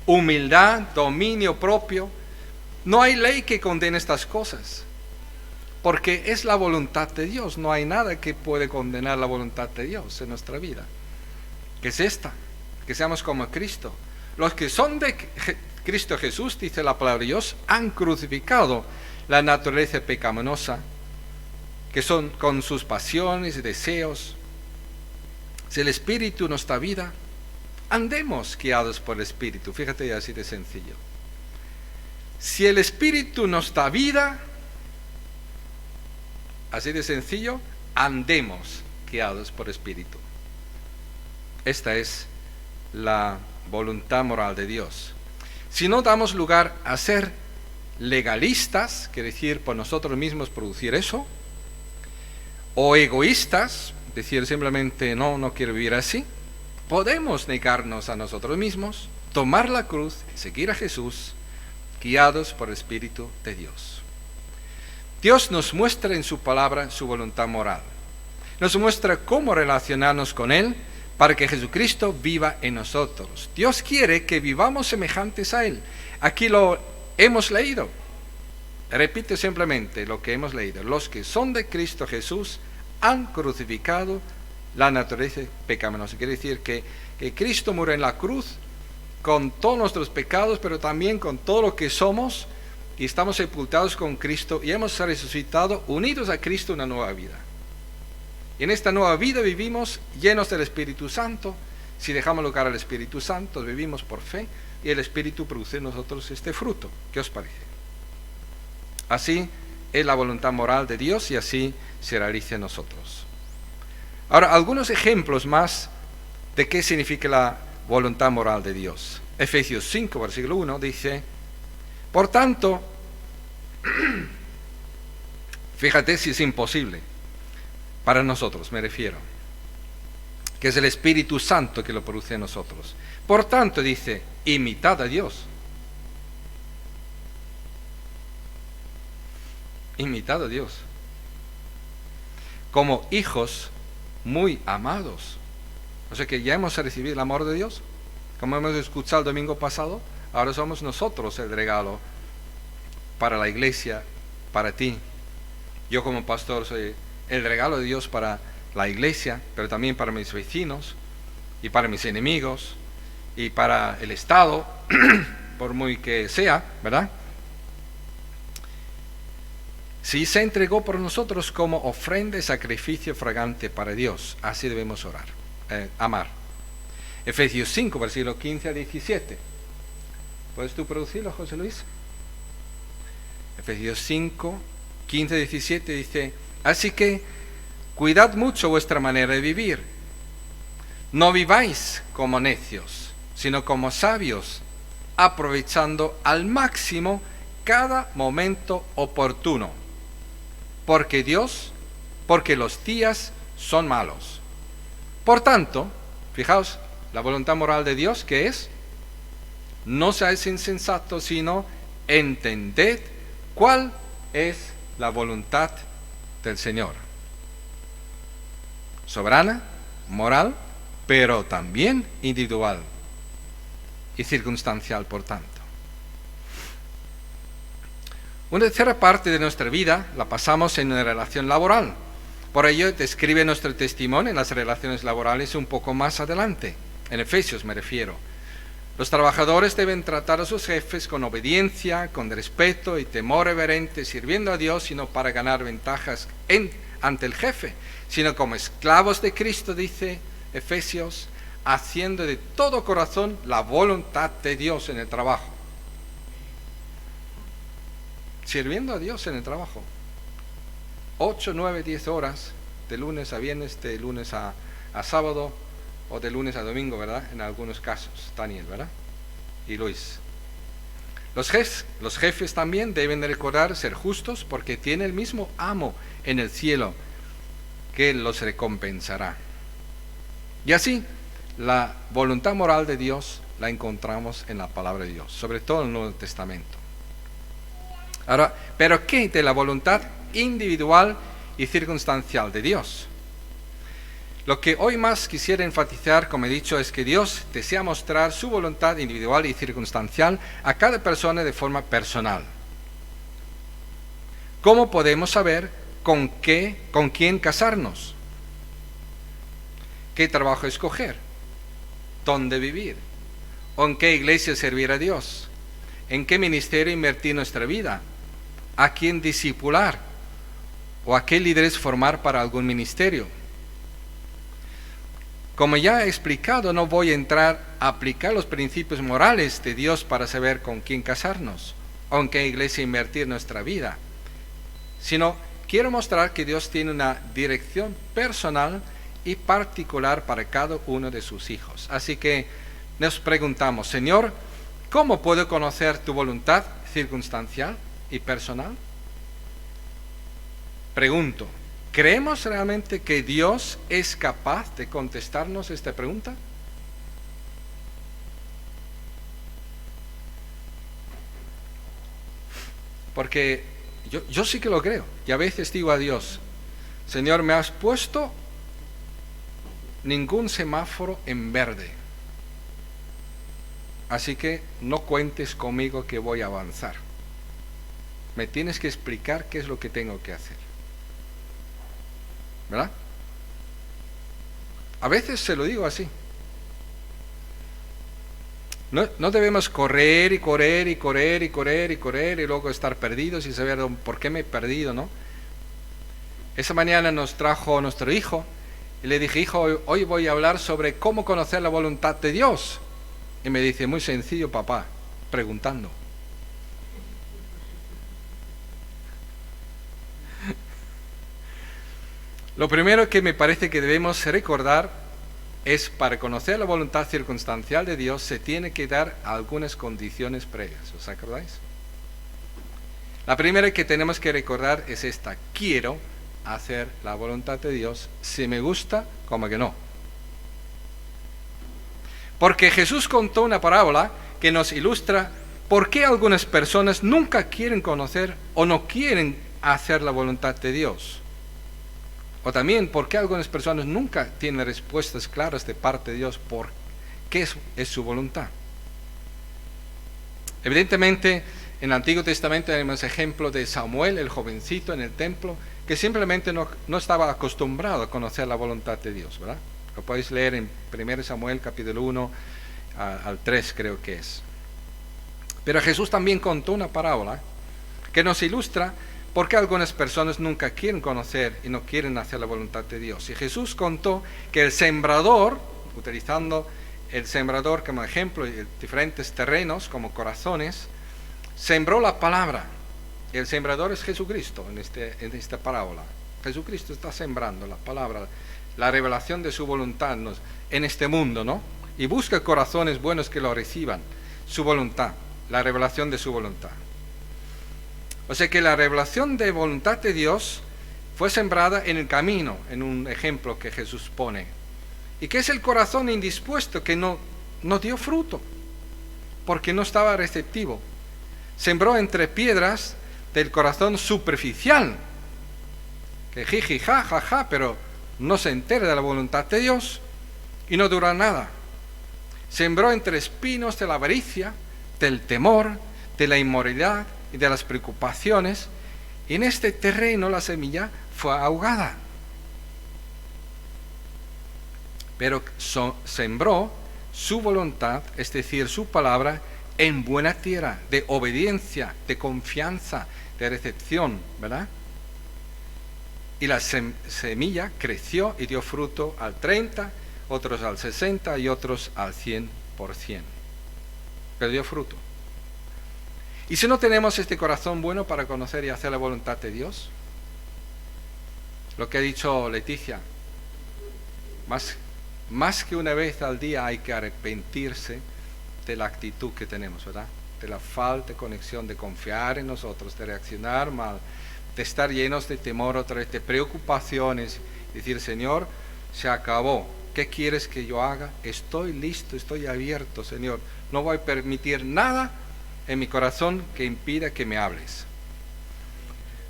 Speaker 9: humildad, dominio propio. No hay ley que condene estas cosas, porque es la voluntad de Dios. No hay nada que puede condenar la voluntad de Dios en nuestra vida, que es esta, que seamos como Cristo. Los que son de Cristo Jesús, dice la palabra de Dios, han crucificado la naturaleza pecaminosa, que son con sus pasiones y deseos. Si el Espíritu nos da vida, andemos guiados por el Espíritu. Fíjate, así de sencillo. Si el Espíritu nos da vida, así de sencillo, andemos guiados por el Espíritu. Esta es la voluntad moral de Dios. Si no damos lugar a ser legalistas, quiere decir por nosotros mismos producir eso, o egoístas, decir simplemente no quiero vivir así, podemos negarnos a nosotros mismos, tomar la cruz, seguir a Jesús, guiados por el Espíritu de Dios. Dios nos muestra en su palabra su voluntad moral. Nos muestra cómo relacionarnos con Él para que Jesucristo viva en nosotros. Dios quiere que vivamos semejantes a Él. Aquí lo hemos leído. Repito simplemente lo que hemos leído. Los que son de Cristo Jesús han crucificado la naturaleza pecaminosa. Quiere decir que Cristo murió en la cruz con todos nuestros pecados, pero también con todo lo que somos, y estamos sepultados con Cristo y hemos resucitado unidos a Cristo una nueva vida. Y en esta nueva vida vivimos llenos del Espíritu Santo. Si dejamos lugar al Espíritu Santo, vivimos por fe y el Espíritu produce en nosotros este fruto. ¿Qué os parece? Así es la voluntad moral de Dios y así se realice en nosotros. Ahora, algunos ejemplos más de qué significa la voluntad moral de Dios. Efesios 5, versículo 1 dice, por tanto, fíjate si es imposible, para nosotros me refiero, que es el Espíritu Santo que lo produce en nosotros. Por tanto, dice, imitad a Dios. Imitad a Dios. Como hijos muy amados. O sea que ya hemos recibido el amor de Dios. Como hemos escuchado el domingo pasado, ahora somos nosotros el regalo para la iglesia, para ti. Yo como pastor soy el regalo de Dios para la iglesia, pero también para mis vecinos y para mis enemigos y para el Estado, por muy que sea, ¿verdad? Sí, se entregó por nosotros como ofrenda y sacrificio fragante para Dios. Así debemos orar, amar. Efesios 5, versículo 15 a 17. ¿Puedes tú producirlo, José Luis? Efesios 5, 15 a 17 dice, así que cuidad mucho vuestra manera de vivir. No viváis como necios, sino como sabios, aprovechando al máximo cada momento oportuno. Porque los días son malos. Por tanto, fijaos, la voluntad moral de Dios, ¿qué es? No seáis insensatos, sino entended cuál es la voluntad del Señor. Soberana, moral, pero también individual y circunstancial, por tanto. Una tercera parte de nuestra vida la pasamos en una relación laboral. Por ello, describe nuestro testimonio en las relaciones laborales un poco más adelante. En Efesios me refiero. Los trabajadores deben tratar a sus jefes con obediencia, con respeto y temor reverente, sirviendo a Dios, y no para ganar ventajas ante el jefe, sino como esclavos de Cristo, dice Efesios, haciendo de todo corazón la voluntad de Dios en el trabajo. Sirviendo a Dios en el trabajo. 8, 9, 10 horas, de lunes a viernes, de lunes a sábado, o de lunes a domingo, ¿verdad? En algunos casos, Daniel, ¿verdad? Y Luis. Los jefes también deben recordar ser justos, porque tiene el mismo amo en el cielo que los recompensará. Y así, la voluntad moral de Dios la encontramos en la palabra de Dios, sobre todo en el Nuevo Testamento. Ahora, ¿pero qué de la voluntad individual y circunstancial de Dios? Lo que hoy más quisiera enfatizar, como he dicho, es que Dios desea mostrar su voluntad individual y circunstancial a cada persona de forma personal. ¿Cómo podemos saber con quién casarnos? ¿Qué trabajo escoger? ¿Dónde vivir? ¿O en qué iglesia servir a Dios? ¿En qué ministerio invertir nuestra vida? ¿A quién discipular? ¿O a qué líderes formar para algún ministerio? Como ya he explicado, no voy a entrar a aplicar los principios morales de Dios para saber con quién casarnos o en qué iglesia invertir nuestra vida, sino quiero mostrar que Dios tiene una dirección personal y particular para cada uno de sus hijos. Así que nos preguntamos, Señor, ¿cómo puedo conocer tu voluntad circunstancial y personal? Pregunto, ¿creemos realmente que Dios es capaz de contestarnos esta pregunta? Porque yo sí que lo creo. Y a veces digo a Dios, Señor, me has puesto ningún semáforo en verde. Así que no cuentes conmigo que voy a avanzar. Me tienes que explicar qué es lo que tengo que hacer. ¿Verdad? A veces se lo digo así. No debemos correr y correr y correr y correr y correr y luego estar perdidos y saber por qué me he perdido, ¿no? Esa mañana nos trajo nuestro hijo y le dije, hijo, hoy voy a hablar sobre cómo conocer la voluntad de Dios. Y me dice, muy sencillo, papá, preguntando. Lo primero que me parece que debemos recordar es, para conocer la voluntad circunstancial de Dios, se tiene que dar algunas condiciones previas. ¿Os acordáis? La primera que tenemos que recordar es esta: quiero hacer la voluntad de Dios, si me gusta como que no. Porque Jesús contó una parábola que nos ilustra por qué algunas personas nunca quieren conocer o no quieren hacer la voluntad de Dios. O también por qué algunas personas nunca tienen respuestas claras de parte de Dios por qué es su voluntad. Evidentemente, en el Antiguo Testamento tenemos ejemplo de Samuel, el jovencito en el templo, que simplemente no estaba acostumbrado a conocer la voluntad de Dios, ¿verdad? Lo podéis leer en 1 Samuel capítulo 1 al 3 creo que es. Pero Jesús también contó una parábola que nos ilustra por qué algunas personas nunca quieren conocer y no quieren hacer la voluntad de Dios. Y Jesús contó que el sembrador, utilizando el sembrador como ejemplo y diferentes terrenos como corazones, sembró la palabra. Y el sembrador es Jesucristo en esta parábola. Jesucristo está sembrando la palabra, la revelación de su voluntad en este mundo, ¿no? Y busca corazones buenos que lo reciban, su voluntad, la revelación de su voluntad. O sea que la revelación de voluntad de Dios fue sembrada en el camino, en un ejemplo que Jesús pone. Y que es el corazón indispuesto que no dio fruto, porque no estaba receptivo. Sembró entre piedras del corazón superficial, que jiji, ja, ja, ja, pero no se entera de la voluntad de Dios y no dura nada. Sembró entre espinos de la avaricia, del temor, de la inmoralidad y de las preocupaciones, y en este terreno la semilla fue ahogada. Pero sembró su voluntad, es decir, su palabra, en buena tierra, de obediencia, de confianza, de recepción, ¿verdad? Y la semilla creció y dio fruto al 30, otros al 60 y otros al 100%. Pero dio fruto. ¿Y si no tenemos este corazón bueno para conocer y hacer la voluntad de Dios? Lo que ha dicho Leticia, más que una vez al día hay que arrepentirse de la actitud que tenemos, ¿verdad? De la falta de conexión, de confiar en nosotros, de reaccionar mal, de estar llenos de temor otra vez, de preocupaciones, decir, Señor, se acabó, ¿qué quieres que yo haga? Estoy listo, estoy abierto, Señor, no voy a permitir nada en mi corazón que impida que me hables.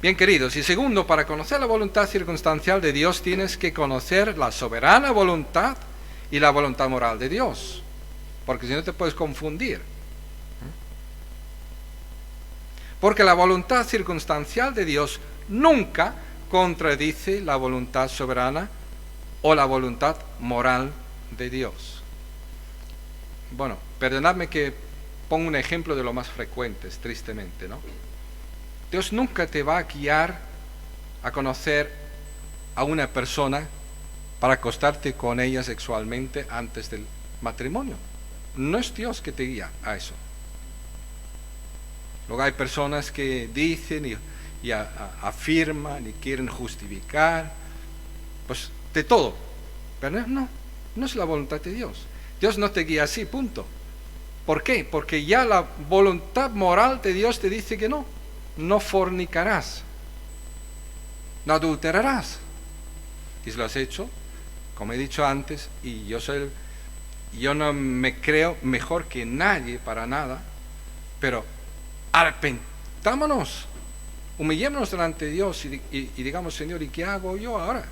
Speaker 9: Bien, queridos, y segundo, para conocer la voluntad circunstancial de Dios tienes que conocer la soberana voluntad y la voluntad moral de Dios, porque si no te puedes confundir. Porque la voluntad circunstancial de Dios nunca contradice la voluntad soberana o la voluntad moral de Dios. Bueno, perdonadme que pongo un ejemplo de lo más frecuentes, tristemente, ¿no? Dios nunca te va a guiar a conocer a una persona para acostarte con ella sexualmente antes del matrimonio. No es Dios que te guía a eso. Luego hay personas que dicen y afirman y quieren justificar, pues de todo. Pero no es la voluntad de Dios. Dios no te guía así, punto. ¿Por qué? Porque ya la voluntad moral de Dios te dice que no fornicarás, no adulterarás. Y si lo has hecho, como he dicho antes, y yo no me creo mejor que nadie para nada, pero arrepentámonos, humillémonos delante de Dios y digamos, Señor, ¿y qué hago yo ahora?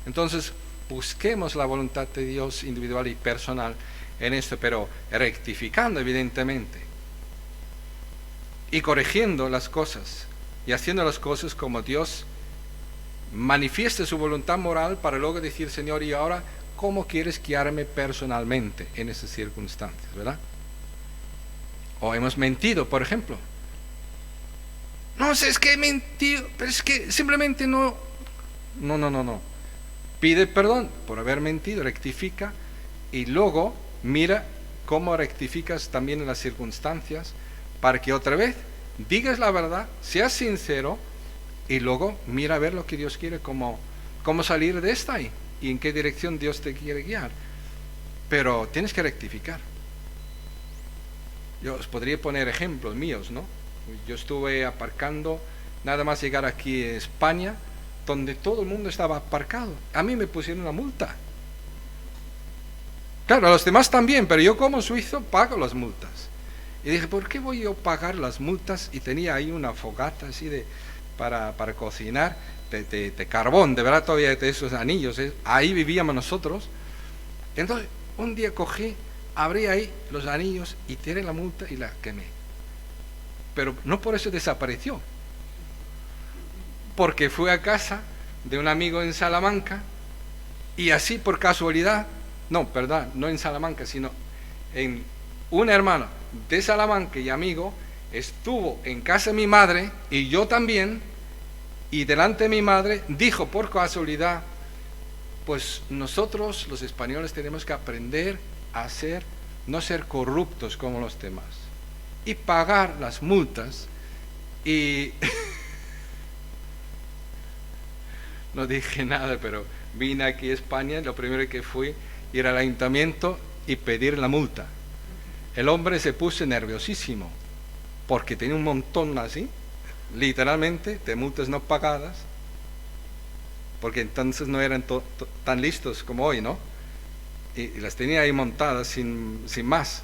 Speaker 9: Entonces, busquemos la voluntad de Dios individual y personal en esto, pero rectificando evidentemente y corrigiendo las cosas y haciendo las cosas como Dios manifiesta su voluntad moral para luego decir, Señor, ¿y ahora cómo quieres guiarme personalmente en esas circunstancias, verdad? O hemos mentido, por ejemplo. No sé, es que he mentido, pero es que simplemente no. Pide perdón por haber mentido, rectifica y luego mira cómo rectificas también en las circunstancias para que otra vez digas la verdad, seas sincero y luego mira a ver lo que Dios quiere, cómo salir de esta y en qué dirección Dios te quiere guiar. Pero tienes que rectificar. Yo os podría poner ejemplos míos, ¿no? Yo estuve aparcando, nada más llegar aquí a España, donde todo el mundo estaba aparcado. A mí me pusieron una multa. Claro, a los demás también, pero yo como suizo pago las multas. Y dije, ¿por qué voy yo a pagar las multas? Y tenía ahí una fogata así para cocinar, de carbón, de verdad, todavía de esos anillos. Ahí vivíamos nosotros. Entonces, un día cogí, abrí ahí los anillos y tiré la multa y la quemé. Pero no por eso desapareció. Porque fui a casa de un amigo en Salamanca y así por casualidad, no en Salamanca, sino en un hermano de Salamanca y amigo, estuvo en casa de mi madre y yo también, y delante de mi madre dijo por casualidad, pues nosotros los españoles tenemos que aprender a no ser corruptos como los demás y pagar las multas. Y no dije nada, pero vine aquí a España, lo primero que fui ir al ayuntamiento y pedir la multa. El hombre se puso nerviosísimo porque tenía un montón así, literalmente, de multas no pagadas, porque entonces no eran tan listos como hoy, ¿no? Y las tenía ahí montadas sin más.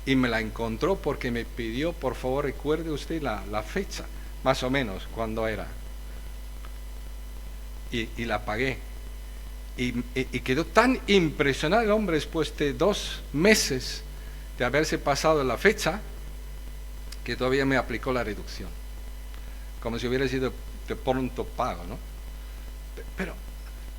Speaker 9: Y me la encontró porque me pidió, por favor, recuerde usted la fecha, más o menos, cuándo era. Y la pagué. Y quedó tan impresionado el hombre después de 2 meses de haberse pasado la fecha, que todavía me aplicó la reducción. Como si hubiera sido de pronto pago, ¿no? Pero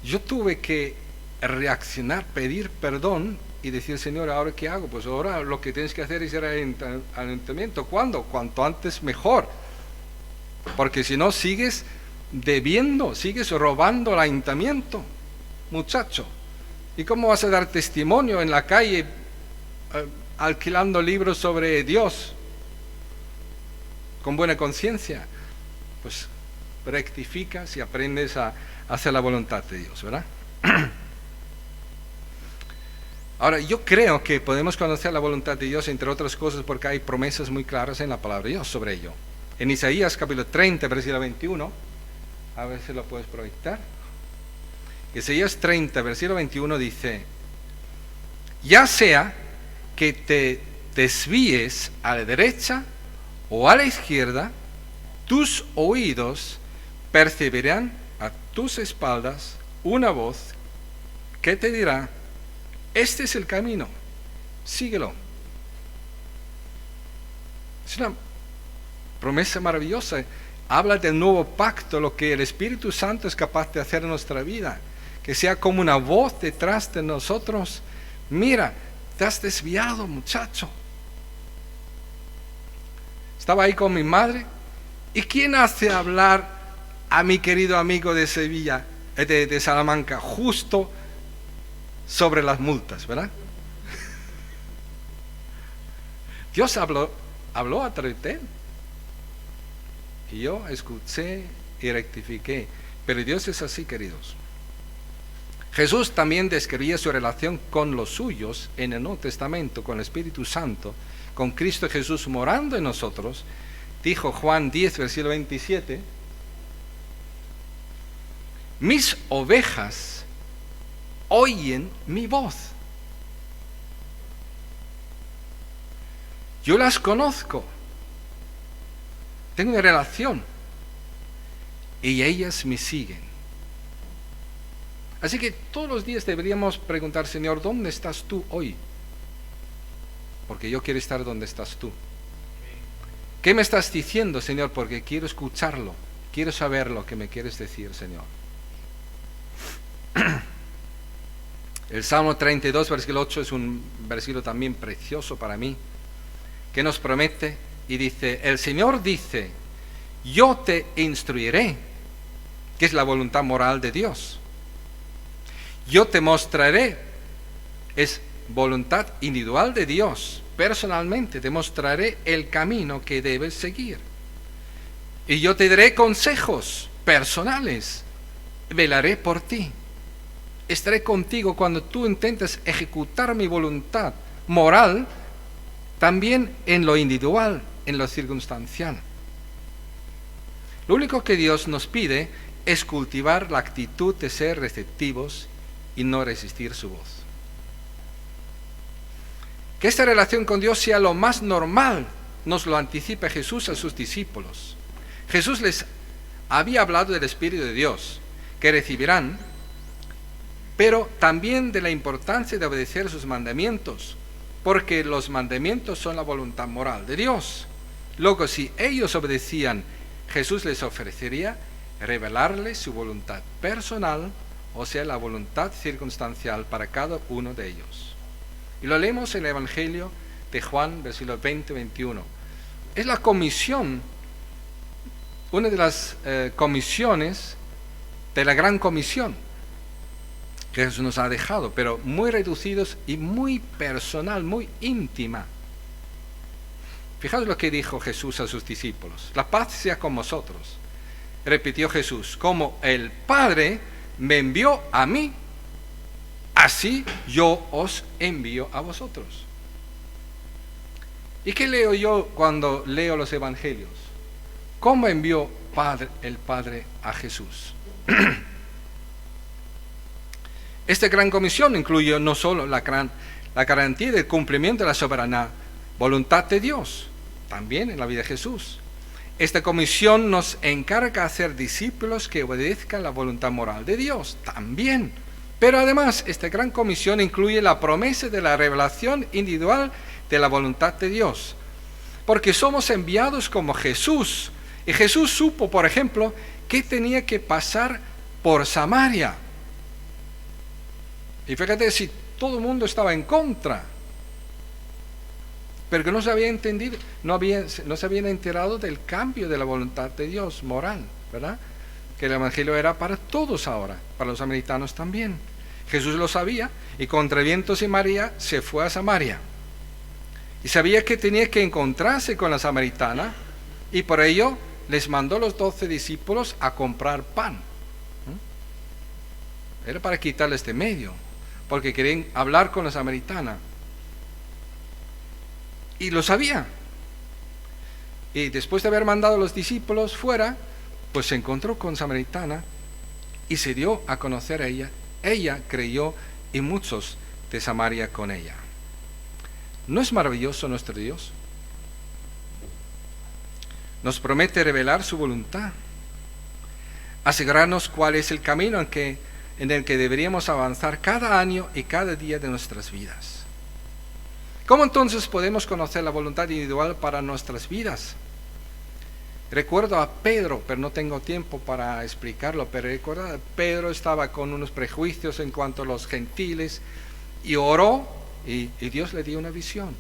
Speaker 9: yo tuve que reaccionar, pedir perdón y decir, Señor, ¿ahora qué hago? Pues ahora lo que tienes que hacer es ir al ayuntamiento. ¿Cuándo? Cuanto antes mejor. Porque si no, sigues debiendo, sigues robando al ayuntamiento, muchacho. ¿Y cómo vas a dar testimonio en la calle alquilando libros sobre Dios con buena conciencia? Pues rectificas y aprendes a hacer la voluntad de Dios, ¿verdad? Ahora, yo creo que podemos conocer la voluntad de Dios, entre otras cosas, porque hay promesas muy claras en la palabra de Dios sobre ello. En Isaías capítulo 30, versículo 21, a ver si lo puedes proyectar. Isaías 30, versículo 21 dice, ya sea que te desvíes a la derecha o a la izquierda, tus oídos percibirán a tus espaldas una voz que te dirá, este es el camino, síguelo. Es una promesa maravillosa. Habla del nuevo pacto, lo que el Espíritu Santo es capaz de hacer en nuestra vida, que sea como una voz detrás de nosotros. Mira, te has desviado, muchacho. Estaba ahí con mi madre. ¿Y quién hace hablar a mi querido amigo de Sevilla, de Salamanca, justo sobre las multas, verdad? Dios habló a través de él. Y yo escuché y rectifiqué. Pero Dios es así, queridos. Jesús también describía su relación con los suyos en el Nuevo Testamento, con el Espíritu Santo, con Cristo Jesús morando en nosotros. Dijo Juan 10, versículo 27, mis ovejas oyen mi voz. Yo las conozco. Tengo una relación. Y ellas me siguen. Así que todos los días deberíamos preguntar, Señor, ¿dónde estás tú hoy? Porque yo quiero estar donde estás tú. ¿Qué me estás diciendo, Señor? Porque quiero escucharlo. Quiero saber lo que me quieres decir, Señor. El Salmo 32, versículo 8 es un versículo también precioso para mí, que nos promete y dice, el Señor dice, yo te instruiré, que es la voluntad moral de Dios. Yo te mostraré, es voluntad individual de Dios, personalmente te mostraré el camino que debes seguir. Y yo te daré consejos personales. Velaré por ti. Estaré contigo cuando tú intentes ejecutar mi voluntad moral, también en lo individual, en lo circunstancial. Lo único que Dios nos pide es cultivar la actitud de ser receptivos y no resistir su voz. Que esta relación con Dios sea lo más normal, nos lo anticipa Jesús a sus discípulos. Jesús les había hablado del Espíritu de Dios, que recibirán, pero también de la importancia de obedecer sus mandamientos, porque los mandamientos son la voluntad moral de Dios. Luego, si ellos obedecían, Jesús les ofrecería revelarles su voluntad personal, o sea, la voluntad circunstancial para cada uno de ellos. Y lo leemos en el Evangelio de Juan, versículos 20-21. Es la comisión, una de las comisiones de la gran comisión que Jesús nos ha dejado, pero muy reducidos y muy personal, muy íntima. Fijaos lo que dijo Jesús a sus discípulos: la paz sea con vosotros. Repitió Jesús: como el Padre me envió a mí, así yo os envío a vosotros. ¿Y qué leo yo cuando leo los evangelios? ¿Cómo envió el Padre a Jesús? Esta gran comisión incluye no solo la garantía del cumplimiento de la soberana voluntad de Dios, también en la vida de Jesús. Esta comisión nos encarga a ser discípulos que obedezcan la voluntad moral de Dios, también. Pero además, esta gran comisión incluye la promesa de la revelación individual de la voluntad de Dios. Porque somos enviados como Jesús. Y Jesús supo, por ejemplo, que tenía que pasar por Samaria. Y fíjate, si todo el mundo estaba en contra, pero que no se había entendido, no se habían enterado del cambio de la voluntad de Dios moral, ¿verdad? Que el Evangelio era para todos ahora, para los samaritanos también. Jesús lo sabía y contra vientos y marea se fue a Samaria. Y sabía que tenía que encontrarse con la samaritana y por ello les mandó los 12 discípulos a comprar pan. Era para quitarles de medio, porque querían hablar con la samaritana. Y lo sabía. Y después de haber mandado a los discípulos fuera, pues se encontró con samaritana y se dio a conocer a ella. Ella creyó y muchos de Samaria con ella. ¿No es maravilloso nuestro Dios? Nos promete revelar su voluntad, asegurarnos cuál es el camino en el que deberíamos avanzar cada año y cada día de nuestras vidas. ¿Cómo entonces podemos conocer la voluntad individual para nuestras vidas? Recuerdo a Pedro, pero no tengo tiempo para explicarlo, pero recuerdo a Pedro estaba con unos prejuicios en cuanto a los gentiles y oró y Dios le dio una visión.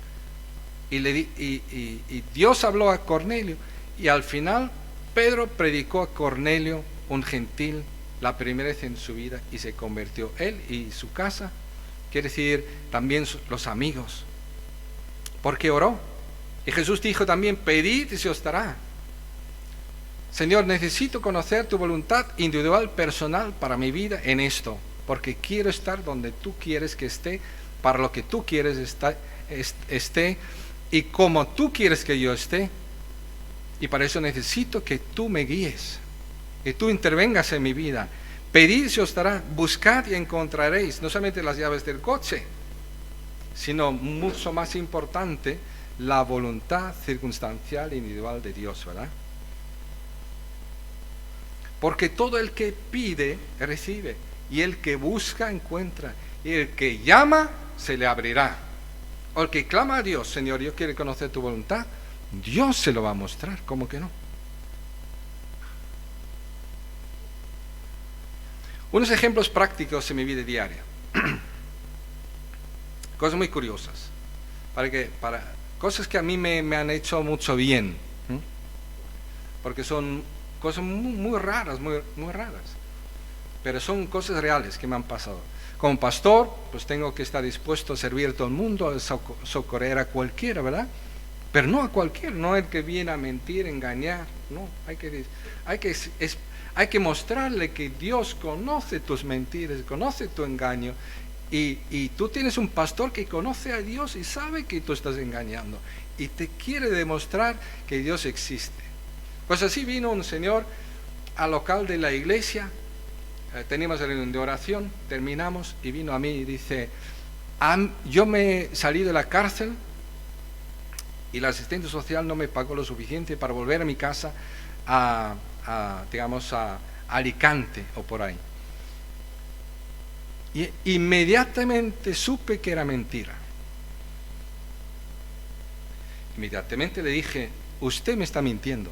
Speaker 9: Y Dios habló a Cornelio y al final Pedro predicó a Cornelio, un gentil, la primera vez en su vida y se convirtió él y su casa, quiere decir también los amigos, porque oró. Y Jesús dijo también: pedid y se os dará. Señor, necesito conocer tu voluntad individual, personal para mi vida en esto, porque quiero estar donde tú quieres que esté, para lo que tú quieres esté y como tú quieres que yo esté. Y para eso necesito que tú me guíes, que tú intervengas en mi vida. Pedid y se os dará, buscad y encontraréis, no solamente las llaves del coche, sino mucho más importante, la voluntad circunstancial e individual de Dios, ¿verdad? Porque todo el que pide, recibe, y el que busca, encuentra, y el que llama, se le abrirá. O el que clama a Dios: Señor, yo quiero conocer tu voluntad, Dios se lo va a mostrar, ¿cómo que no? Unos ejemplos prácticos en mi vida diaria. Cosas muy curiosas. Cosas que a mí me han hecho mucho bien. Porque son cosas muy raras, muy raras. Pero son cosas reales que me han pasado. Como pastor, pues tengo que estar dispuesto a servir a todo el mundo, a socorrer a cualquiera, ¿verdad? Pero no a cualquiera, no el que viene a mentir, engañar, no, hay que mostrarle que Dios conoce tus mentiras, conoce tu engaño, y tú tienes un pastor que conoce a Dios y sabe que tú estás engañando, y te quiere demostrar que Dios existe. Pues así vino un señor al local de la iglesia, teníamos la reunión de oración, terminamos, y vino a mí y dice, yo me salí de la cárcel, y el asistente social no me pagó lo suficiente para volver a mi casa digamos, a Alicante o por ahí. Y inmediatamente supe que era mentira. Inmediatamente le dije, usted me está mintiendo.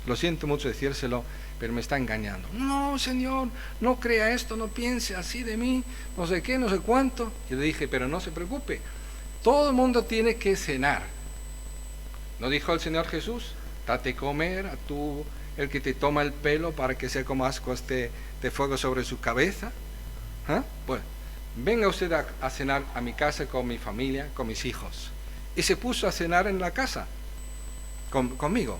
Speaker 9: Lo siento mucho decírselo, pero me está engañando. No, señor, no crea esto, no piense así de mí, no sé qué, no sé cuánto. Y le dije, pero no se preocupe, todo el mundo tiene que cenar. ¿No dijo el Señor Jesús? Date comer a tú, el que te toma el pelo para que sea como ascuas de fuego sobre su cabeza. ¿Ah? Bueno, venga usted a cenar a mi casa con mi familia, con mis hijos. Y se puso a cenar en la casa conmigo.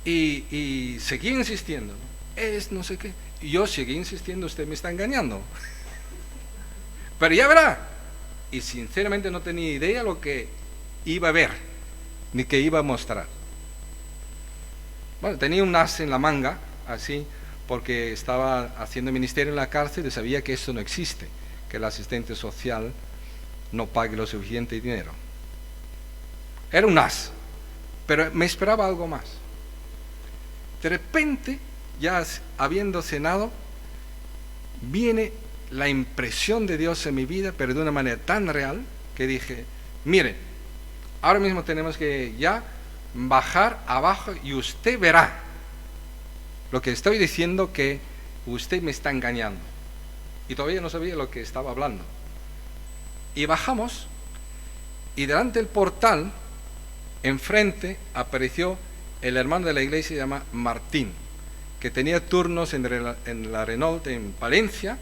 Speaker 9: Y seguí insistiendo. Es no sé qué. Y yo seguí insistiendo, usted me está engañando. Pero ya verá. Y sinceramente no tenía idea lo que iba a ver, ni que iba a mostrar. Bueno, tenía un as en la manga, así, porque estaba haciendo ministerio en la cárcel y sabía que eso no existe, que el asistente social no pague lo suficiente dinero. Era un as, pero me esperaba algo más. De repente, ya habiendo cenado, viene la impresión de Dios en mi vida, pero de una manera tan real, que dije, mire, ahora mismo tenemos que ya bajar abajo y usted verá lo que estoy diciendo, que usted me está engañando. Y todavía no sabía lo que estaba hablando. Y bajamos, y delante del portal, enfrente, apareció el hermano de la iglesia, se llama Martín, que tenía turnos en la Renault en Valencia,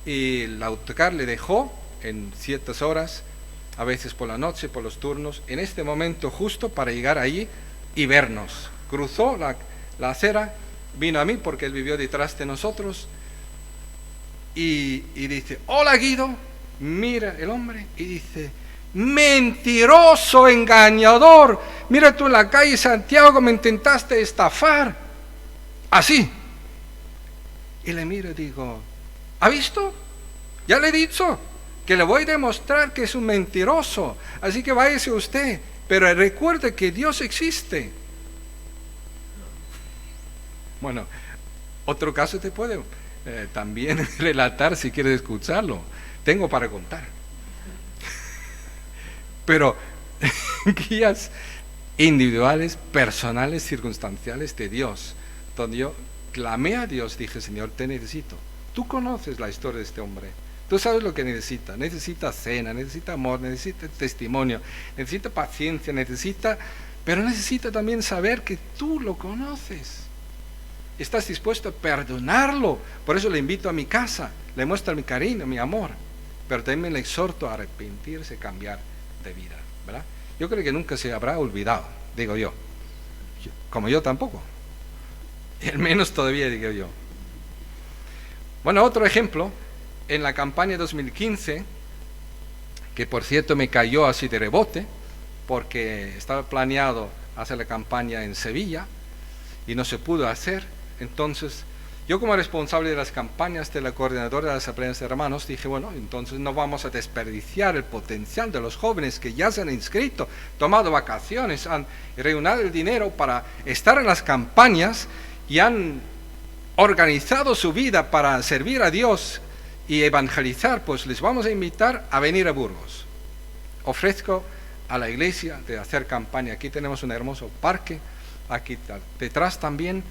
Speaker 9: y el autocar le dejó en ciertas horas, a veces por la noche, por los turnos, en este momento justo para llegar allí y vernos. Cruzó la acera, vino a mí porque él vivió detrás de nosotros, y dice, hola Guido, mira el hombre, y dice, mentiroso, engañador, mira tú en la calle Santiago me intentaste estafar, así. Y le miro y digo, ¿ha visto? Ya le he dicho que le voy a demostrar que es un mentiroso, así que váyase usted, pero recuerde que Dios existe. Bueno, otro caso te puedo también relatar si quieres escucharlo, tengo para contar. Pero guías individuales, personales, circunstanciales de Dios, donde yo clamé a Dios, dije, Señor, te necesito. Tú conoces la historia de este hombre. Tú sabes lo que necesita cena, necesita amor, necesita testimonio, necesita paciencia, pero necesita también saber que tú lo conoces. Estás dispuesto a perdonarlo, por eso le invito a mi casa, le muestro mi cariño, mi amor, pero también le exhorto a arrepentirse, cambiar de vida, ¿verdad? Yo creo que nunca se habrá olvidado, digo yo, como yo tampoco, y al menos todavía digo yo. Bueno, otro ejemplo. En la campaña 2015, que por cierto me cayó así de rebote, porque estaba planeado hacer la campaña en Sevilla y no se pudo hacer, entonces yo como responsable de las campañas de la coordinadora de las asambleas de hermanos dije, bueno, entonces no vamos a desperdiciar el potencial de los jóvenes que ya se han inscrito, tomado vacaciones, han reunido el dinero para estar en las campañas y han organizado su vida para servir a Dios y evangelizar, pues les vamos a invitar a venir a Burgos. Ofrezco a la iglesia de hacer campaña. Aquí tenemos un hermoso parque, aquí detrás también,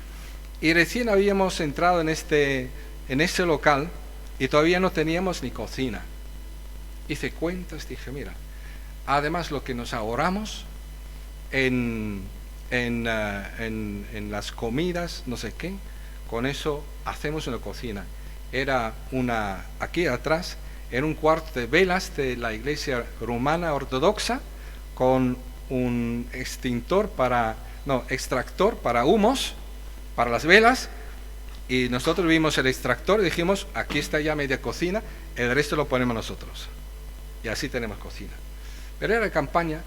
Speaker 9: y recién habíamos entrado en este local y todavía no teníamos ni cocina. Hice cuentas, dije, mira, además lo que nos ahorramos en las comidas, no sé qué, con eso hacemos una cocina. Era aquí atrás, era un cuarto de velas de la iglesia rumana ortodoxa, con un extractor para humos, para las velas, y nosotros vimos el extractor y dijimos, aquí está ya media cocina, el resto lo ponemos nosotros. Y así tenemos cocina. Pero era campaña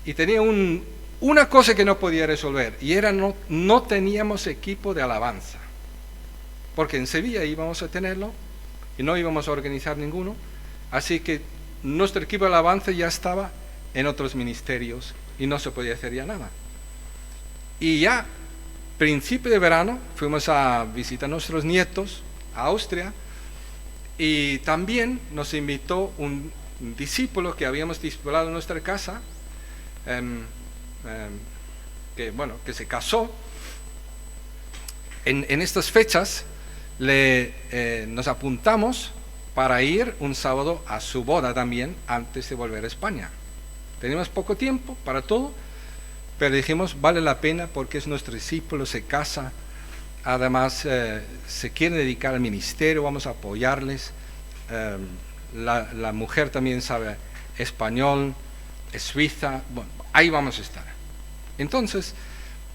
Speaker 9: y tenía una cosa que no podía resolver, y era no teníamos equipo de alabanza. Porque en Sevilla íbamos a tenerlo y no íbamos a organizar ninguno, así que nuestro equipo de alabanza ya estaba en otros ministerios y no se podía hacer ya nada. Y ya, principio de verano, fuimos a visitar a nuestros nietos a Austria, y también nos invitó un discípulo que habíamos discipulado en nuestra casa, que se casó. En estas fechas nos apuntamos para ir un sábado a su boda también, antes de volver a España. Teníamos poco tiempo para todo, pero dijimos, vale la pena porque es nuestro discípulo, se casa, además se quiere dedicar al ministerio, vamos a apoyarles. La mujer también sabe español, es suiza, bueno, ahí vamos a estar. Entonces,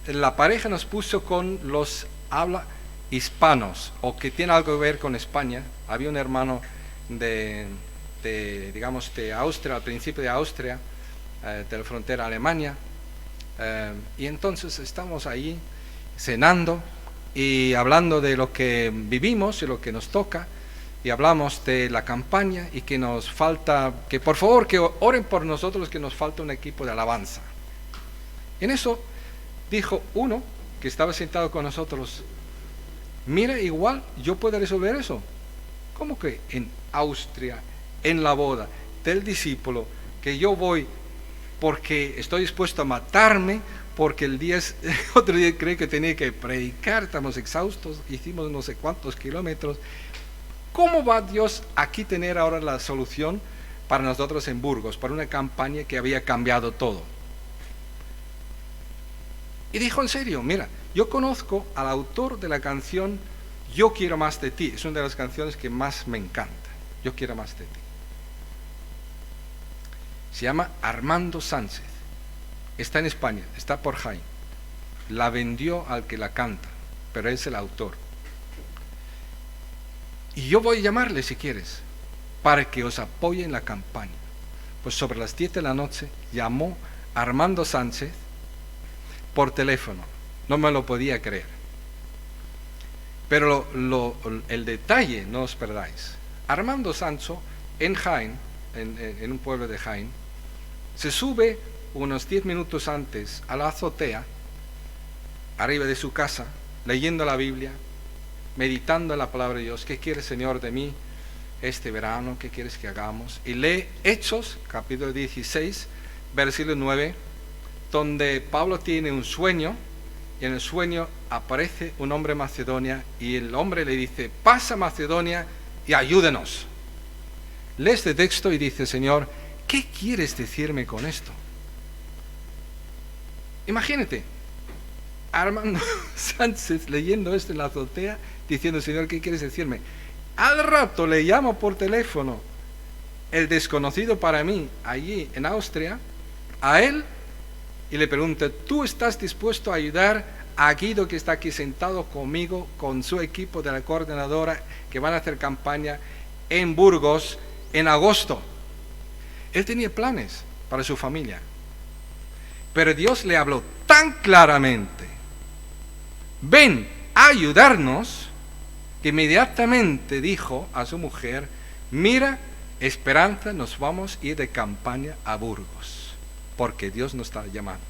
Speaker 9: la pareja nos puso con los habla hispanos, o que tiene algo que ver con España. Había un hermano de Austria, al principio de Austria, de la frontera Alemania, y entonces estamos ahí cenando y hablando de lo que vivimos y lo que nos toca, y hablamos de la campaña y que nos falta, que por favor que oren por nosotros, que nos falta un equipo de alabanza. En eso dijo uno que estaba sentado con nosotros, mira, igual yo puedo resolver eso. ¿Cómo que en Austria, en la boda del discípulo, que yo voy porque estoy dispuesto a matarme, porque otro día creo que tenía que predicar, estamos exhaustos, hicimos no sé cuántos kilómetros? ¿Cómo va Dios aquí tener ahora la solución para nosotros en Burgos, para una campaña que había cambiado todo? Y dijo en serio, mira, yo conozco al autor de la canción Yo quiero más de ti, es una de las canciones que más me encanta, Yo quiero más de ti. Se llama Armando Sánchez, está en España, está por Jaén, la vendió al que la canta, pero es el autor. Y yo voy a llamarle si quieres, para que os apoye en la campaña. Pues sobre las 10 de la noche llamó Armando Sánchez por teléfono, no me lo podía creer. Pero el detalle, no os perdáis. Armando Sancho en Jaén, en un pueblo de Jaén, se sube unos 10 minutos antes a la azotea, arriba de su casa, leyendo la Biblia, meditando en la palabra de Dios. ¿Qué quieres, Señor, de mí este verano? ¿Qué quieres que hagamos? Y lee Hechos, capítulo 16, versículo 9, donde Pablo tiene un sueño, y en el sueño aparece un hombre de Macedonia, y el hombre le dice, pasa a Macedonia y ayúdenos. Lee este texto y dice, Señor, ¿qué quieres decirme con esto? Imagínate, Armando Sánchez leyendo esto en la azotea, diciendo, Señor, ¿qué quieres decirme? Al rato le llamo por teléfono el desconocido para mí, allí en Austria, a él, y le pregunto, ¿tú estás dispuesto a ayudar a Guido, que está aquí sentado conmigo, con su equipo de la coordinadora, que van a hacer campaña en Burgos en agosto? Él tenía planes para su familia, pero Dios le habló tan claramente, ven a ayudarnos, que inmediatamente dijo a su mujer, mira, Esperanza, nos vamos a ir de campaña a Burgos, porque Dios nos está llamando.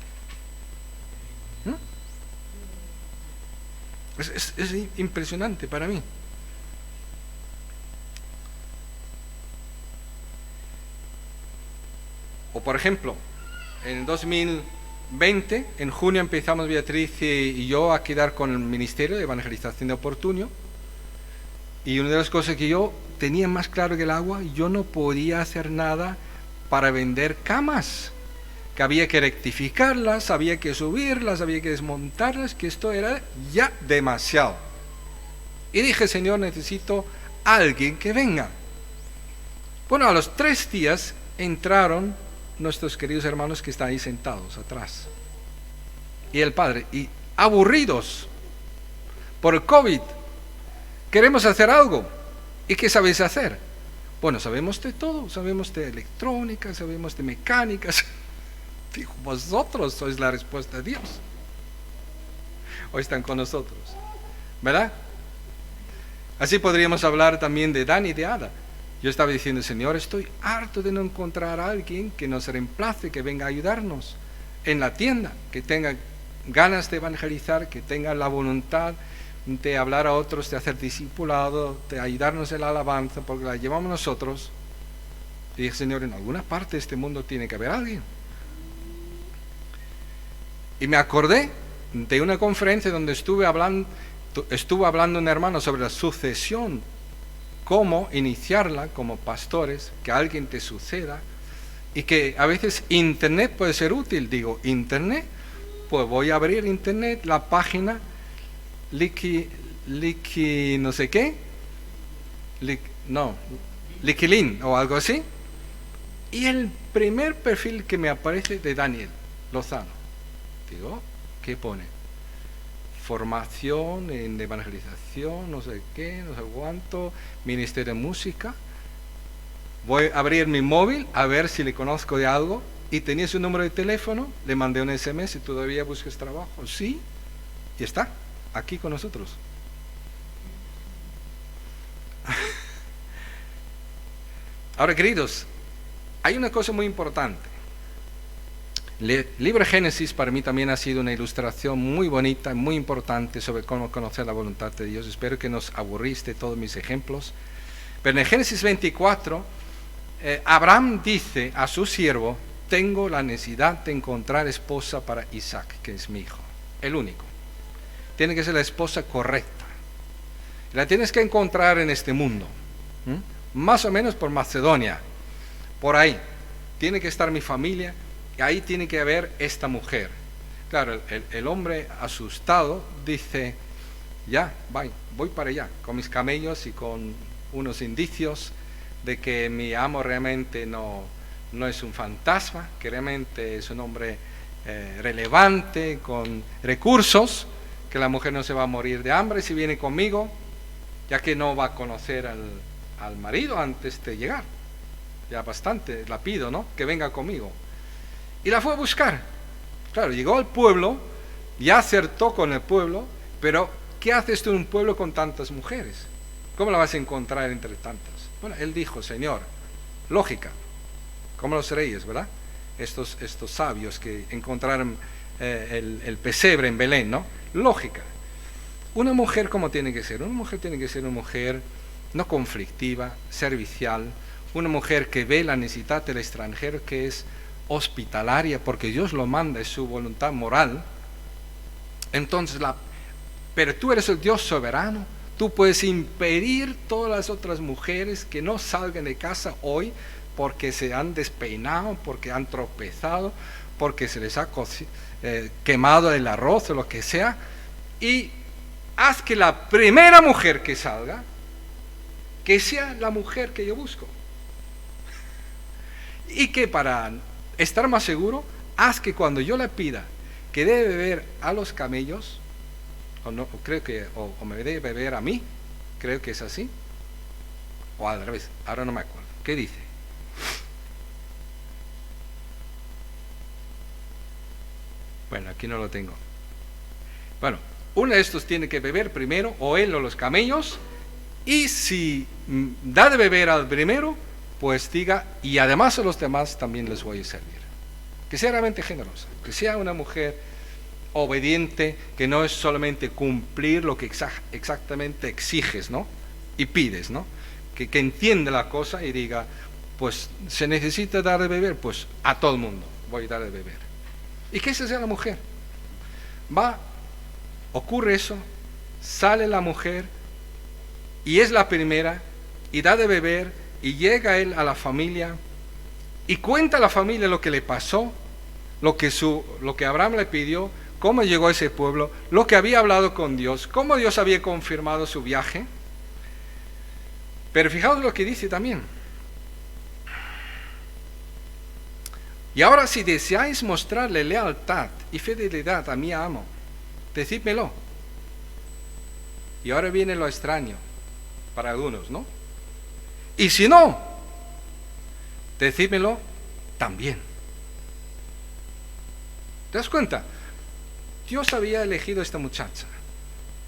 Speaker 9: Es impresionante para mí. O por ejemplo, en 2020, en junio empezamos Beatriz y yo a quedar con el Ministerio de Evangelización de Oportunio, y una de las cosas que yo tenía más claro que el agua, yo no podía hacer nada para vender camas, que había que rectificarlas, había que subirlas, había que desmontarlas, que esto era ya demasiado. Y dije, Señor, necesito a alguien que venga. Bueno, a los 3 días entraron nuestros queridos hermanos que están ahí sentados atrás. Y el padre, y aburridos por el COVID, queremos hacer algo. ¿Y qué sabéis hacer? Bueno, sabemos de todo, sabemos de electrónica, sabemos de mecánicas. Digo, vosotros sois la respuesta de Dios. Hoy están con nosotros, ¿verdad? Así podríamos hablar también de Dani y de Ada. Yo estaba diciendo, Señor, estoy harto de no encontrar a alguien que nos reemplace, que venga a ayudarnos en la tienda, que tenga ganas de evangelizar, que tenga la voluntad de hablar a otros, de hacer discipulado, de ayudarnos en la alabanza, porque la llevamos nosotros. Y dije, Señor, en alguna parte de este mundo tiene que haber alguien. Y me acordé de una conferencia donde estuvo hablando un hermano sobre la sucesión, cómo iniciarla como pastores, que alguien te suceda, y que a veces internet puede ser útil. Digo, internet, pues voy a abrir internet, la página Liki no sé qué, Likilin o algo así, y el primer perfil que me aparece de Daniel Lozano. Digo, ¿qué pone? Formación en evangelización, no sé qué, no sé cuánto, ministerio de música. Voy a abrir mi móvil a ver si le conozco de algo, y tenía su número de teléfono, le mandé un SMS, ¿todavía buscas trabajo? Sí, y está aquí con nosotros. Ahora, queridos, hay una cosa muy importante. El libro de Génesis para mí también ha sido una ilustración muy bonita, muy importante sobre cómo conocer la voluntad de Dios. Espero que no os aburriste todos mis ejemplos. Pero en Génesis 24, Abraham dice a su siervo, tengo la necesidad de encontrar esposa para Isaac, que es mi hijo, el único. Tiene que ser la esposa correcta. La tienes que encontrar en este mundo, más o menos por Macedonia, por ahí. Tiene que estar mi familia, y ahí tiene que haber esta mujer. Claro, el hombre asustado dice, ya, voy para allá, con mis camellos y con unos indicios de que mi amo realmente no es un fantasma, que realmente es un hombre relevante, con recursos, que la mujer no se va a morir de hambre si viene conmigo, ya que no va a conocer al marido antes de llegar. Ya bastante la pido, ¿no? Que venga conmigo. Y la fue a buscar. Claro, llegó al pueblo, ya acertó con el pueblo, pero ¿qué haces tú en un pueblo con tantas mujeres? ¿Cómo la vas a encontrar entre tantas? Bueno, él dijo, Señor, lógica, como los reyes, ¿verdad? Estos sabios que encontraron el pesebre en Belén, ¿no? Lógica. Una mujer, ¿cómo tiene que ser? Una mujer tiene que ser una mujer no conflictiva, servicial, una mujer que ve la necesidad del extranjero, que es hospitalaria, porque Dios lo manda, es su voluntad moral. Entonces, pero tú eres el Dios soberano, tú puedes impedir todas las otras mujeres que no salgan de casa hoy porque se han despeinado, porque han tropezado, porque se les ha quemado el arroz o lo que sea, y haz que la primera mujer que salga, que sea la mujer que yo busco. Y que para estar más seguro, haz que cuando yo le pida que debe beber a los camellos, o me debe beber a mí, creo que es así, o al revés, ahora no me acuerdo. ¿Qué dice? Bueno, aquí no lo tengo. Bueno, uno de estos tiene que beber primero, o él o los camellos, y si da de beber al primero, pues diga, y además a los demás también les voy a servir. Que sea realmente generosa, que sea una mujer obediente, que no es solamente cumplir lo que exactamente exiges, ¿no? Y pides, ¿no? Que entienda la cosa y diga, pues se necesita dar de beber, pues a todo el mundo voy a dar de beber. Y que esa sea la mujer. Ocurre eso, sale la mujer y es la primera y da de beber y llega él a la familia y cuenta a la familia lo que le pasó, lo que Abraham le pidió, cómo llegó a ese pueblo, lo que había hablado con Dios, cómo Dios había confirmado su viaje. Pero fijaos lo que dice también. Y ahora si deseáis mostrarle lealtad y fidelidad a mi amo, decídmelo. Y ahora viene lo extraño para algunos, ¿no? Y si no, decídmelo también. ¿Te das cuenta? Dios había elegido a esta muchacha,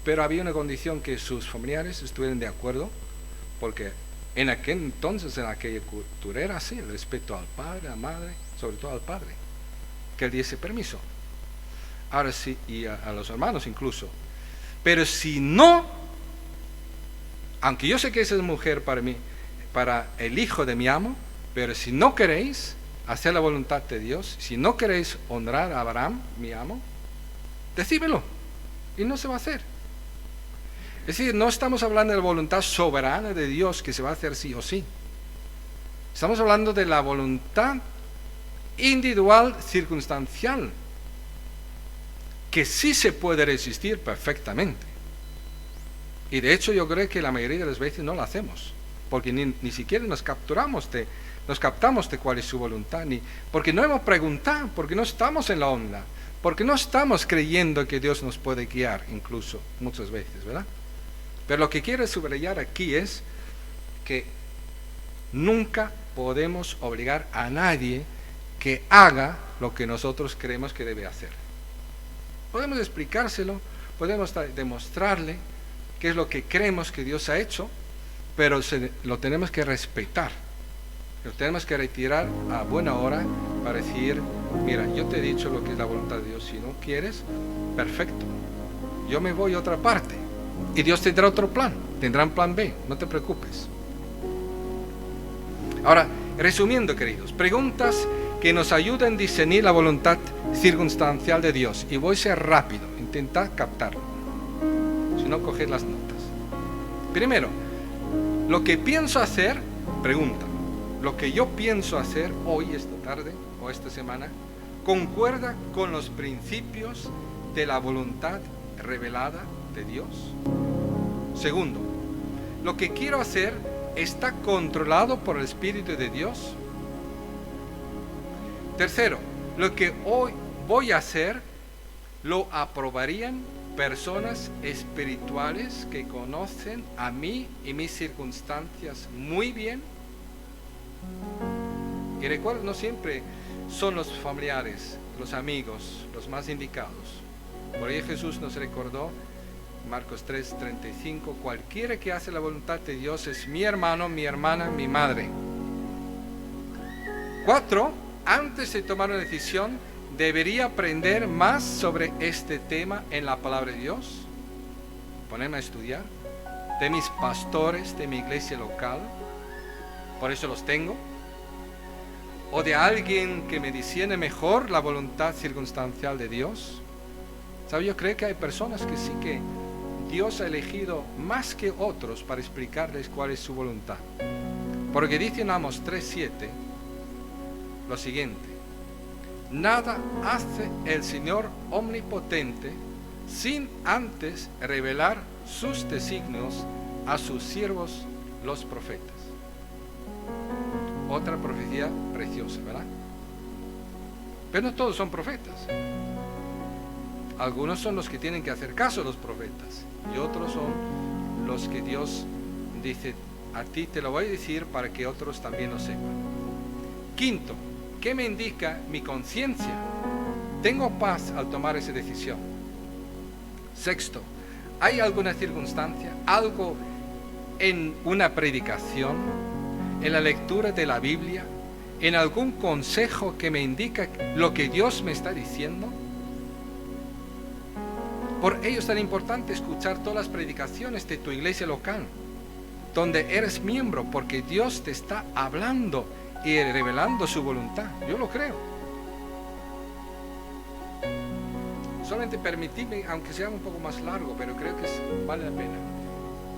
Speaker 9: pero había una condición: que sus familiares estuvieran de acuerdo, porque en aquel entonces, en aquella cultura era así, el respeto al padre, a la madre, sobre todo al padre, que él diese permiso. Ahora sí, y a los hermanos incluso. Pero si no, aunque yo sé que esa es mujer para mí, para el hijo de mi amo, pero si no queréis hacer la voluntad de Dios, si no queréis honrar a Abraham, mi amo, decídmelo, y no se va a hacer. Es decir, no estamos hablando de la voluntad soberana de Dios que se va a hacer sí o sí. Estamos hablando de la voluntad individual, circunstancial, que sí se puede resistir perfectamente. Y de hecho yo creo que la mayoría de las veces no la hacemos, porque ni siquiera nos captamos de cuál es su voluntad, porque no hemos preguntado, porque no estamos en la onda, porque no estamos creyendo que Dios nos puede guiar, incluso muchas veces, ¿verdad? Pero lo que quiero subrayar aquí es que nunca podemos obligar a nadie que haga lo que nosotros creemos que debe hacer. Podemos explicárselo, podemos demostrarle qué es lo que creemos que Dios ha hecho, pero lo tenemos que respetar. Lo tenemos que retirar a buena hora para decir: mira, yo te he dicho lo que es la voluntad de Dios, si no quieres, perfecto, yo me voy a otra parte. Y Dios tendrá otro plan, tendrá un plan B, no te preocupes. Ahora, resumiendo, queridos, preguntas que nos ayuden a discernir la voluntad circunstancial de Dios. Y voy a ser rápido, intentad captarlo. Si no, coged las notas. Primero, lo que pienso hacer, pregunta, lo que yo pienso hacer hoy, esta tarde o esta semana, ¿concuerda con los principios de la voluntad revelada de Dios? Segundo, lo que quiero hacer está controlado por el Espíritu de Dios. Tercero, lo que hoy voy a hacer lo aprobarían personas espirituales que conocen a mí y mis circunstancias muy bien. Y recuerda, no siempre son los familiares, los amigos, los más indicados. Por ahí Jesús nos recordó, Marcos 3:35, cualquiera que hace la voluntad de Dios es mi hermano, mi hermana, mi madre. 4, antes de tomar una decisión, debería aprender más sobre este tema en la palabra de Dios, ponerme a estudiar, de mis pastores de mi iglesia local, por eso los tengo, o de alguien que me discierne mejor la voluntad circunstancial de Dios. ¿Sabe? Yo creo que hay personas que sí que Dios ha elegido más que otros para explicarles cuál es su voluntad. Porque dice en Amos 3:7 lo siguiente: nada hace el Señor omnipotente sin antes revelar sus designios a sus siervos los profetas. Otra profecía preciosa, ¿verdad? Pero no todos son profetas. Algunos son los que tienen que hacer caso a los profetas, y otros son los que Dios dice: a ti te lo voy a decir para que otros también lo sepan. Quinto, ¿qué me indica mi conciencia? ¿Tengo paz al tomar esa decisión? Sexto, ¿hay alguna circunstancia, algo en una predicación, en la lectura de la Biblia, en algún consejo que me indica lo que Dios me está diciendo? Por ello es tan importante escuchar todas las predicaciones de tu iglesia local, donde eres miembro, porque Dios te está hablando y revelando su voluntad. Yo lo creo. Solamente permitidme, aunque sea un poco más largo, pero creo que vale la pena.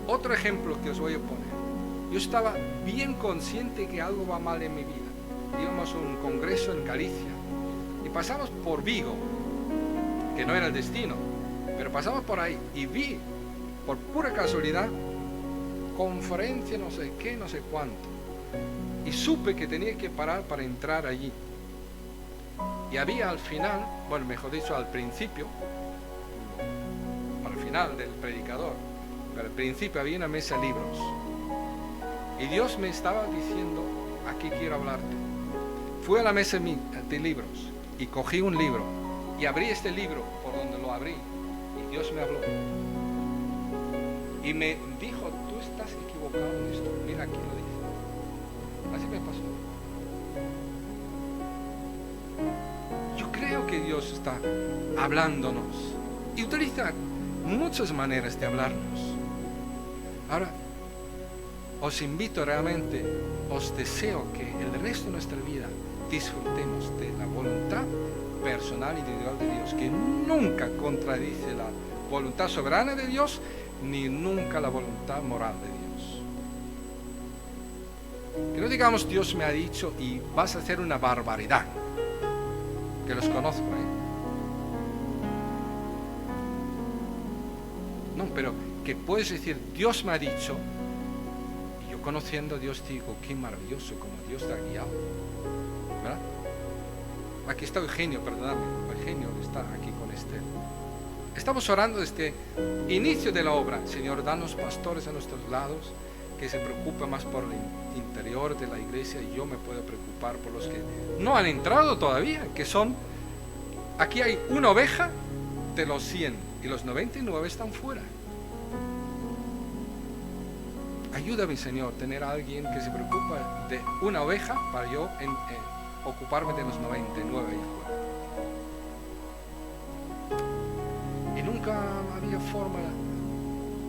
Speaker 9: Otro ejemplo que os voy a poner. Yo estaba bien consciente que algo va mal en mi vida. Íbamos a un congreso en Galicia y pasamos por Vigo, que no era el destino, pero pasamos por ahí y vi, por pura casualidad, conferencia no sé qué, no sé cuánto, y supe que tenía que parar para entrar allí. Y había al final, bueno, mejor dicho, al principio, al final del predicador, pero al principio había una mesa de libros. Y Dios me estaba diciendo, aquí quiero hablarte. Fui a la mesa de libros y cogí un libro y abrí este libro por donde lo abrí. Y Dios me habló. Y me dijo, tú estás equivocado en esto. Mira, aquí lo dice. Así me pasó. Yo creo que Dios está hablándonos y utiliza muchas maneras de hablarnos. Ahora, os invito realmente, os deseo que el resto de nuestra vida disfrutemos de la voluntad personal y individual de Dios, que nunca contradice la voluntad soberana de Dios, ni nunca la voluntad moral de Dios. Que no digamos Dios me ha dicho y vas a hacer una barbaridad, que los conozco, No, pero que puedes decir Dios me ha dicho, y yo conociendo a Dios digo, qué maravilloso como Dios te ha guiado, ¿verdad? Aquí está Eugenio, perdóname, Eugenio está aquí con Esther. Estamos orando desde el inicio de la obra. Señor, danos pastores a nuestros lados que se preocupen más por el interior de la iglesia, y yo me puedo preocupar por los que no han entrado todavía, que son, aquí hay una oveja de los 100 y los 99 están fuera. Ayúdame, Señor, tener a alguien que se preocupa de una oveja para yo ocuparme de los 99 ahí fuera. Y nunca había forma,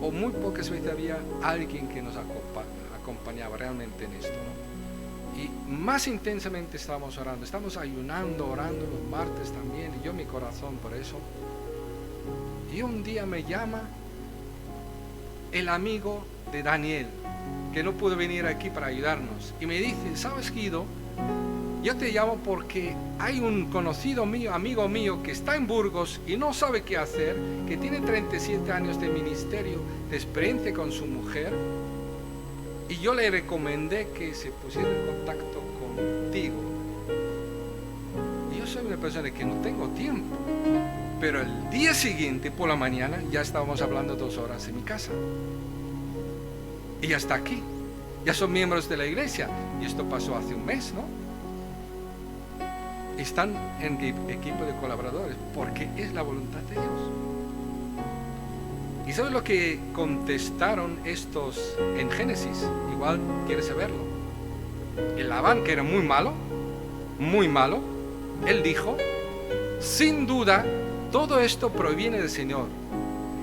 Speaker 9: o muy pocas veces había alguien que nos acompañaba realmente en esto, ¿no? Y más intensamente estábamos orando, estamos ayunando, orando los martes también, y yo mi corazón por eso. Y un día me llama el amigo de Daniel, que no pudo venir aquí para ayudarnos, y me dice, ¿sabes, Guido? Yo te llamo porque hay un conocido mío, amigo mío, que está en Burgos y no sabe qué hacer, que tiene 37 años de ministerio, de experiencia con su mujer, y yo le recomendé que se pusiera en contacto contigo. Y yo soy una persona que no tengo tiempo, pero el día siguiente por la mañana ya estábamos hablando 2 horas en mi casa. Y ya está aquí, ya son miembros de la iglesia, y esto pasó hace un mes, ¿no? Están en equipo de colaboradores porque es la voluntad de Dios. ¿Y sabes lo que contestaron estos en Génesis? Igual quieres saberlo. El Labán, que era muy malo, él dijo, sin duda, todo esto proviene del Señor.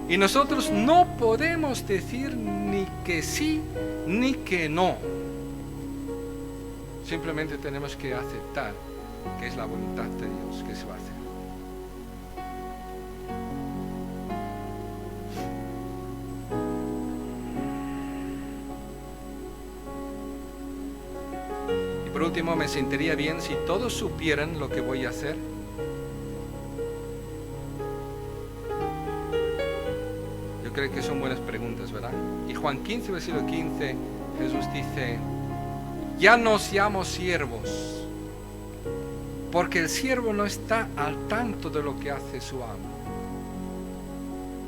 Speaker 9: Y nosotros no podemos decir ni que sí ni que no. Simplemente tenemos que aceptar que es la voluntad de Dios que se va a hacer. Y por último, me sentiría bien si todos supieran lo que voy a hacer. Yo creo que son buenas preguntas, ¿verdad? Y Juan 15, versículo 15, Jesús dice, ya no seamos siervos, porque el siervo no está al tanto de lo que hace su amo.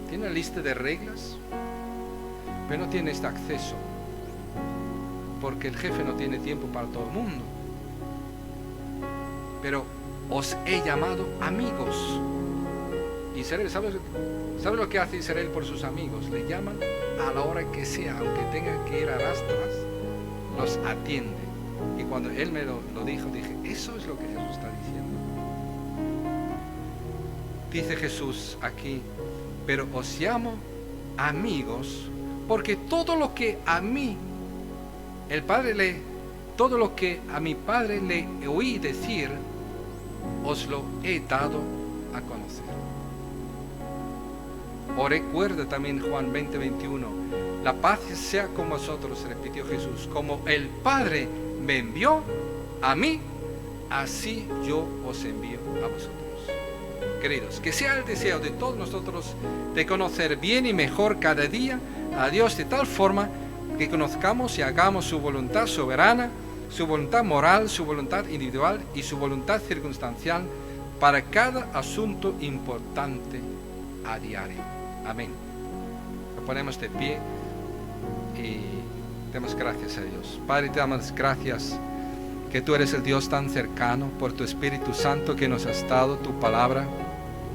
Speaker 9: Tiene una lista de reglas, pero no tiene este acceso, porque el jefe no tiene tiempo para todo el mundo. Pero os he llamado amigos. Israel, ¿sabes lo que hace Israel por sus amigos? Le llaman a la hora que sea, aunque tengan que ir a rastras, los atiende. Y cuando él me lo dijo, dije, eso es lo que Jesús está diciendo. Dice Jesús aquí, pero os llamo amigos, porque todo lo que a mí, todo lo que a mi Padre le oí decir, os lo he dado a conocer. O recuerda también Juan 20:21, la paz sea con vosotros, repitió Jesús, como el Padre me envió a mí, así yo os envío a vosotros. Queridos, que sea el deseo de todos nosotros de conocer bien y mejor cada día a Dios de tal forma que conozcamos y hagamos su voluntad soberana, su voluntad moral, su voluntad individual y su voluntad circunstancial para cada asunto importante a diario. Amén. Nos ponemos de pie y demos gracias a Dios. Padre, te damos gracias que tú eres el Dios tan cercano por tu Espíritu Santo que nos has dado tu palabra,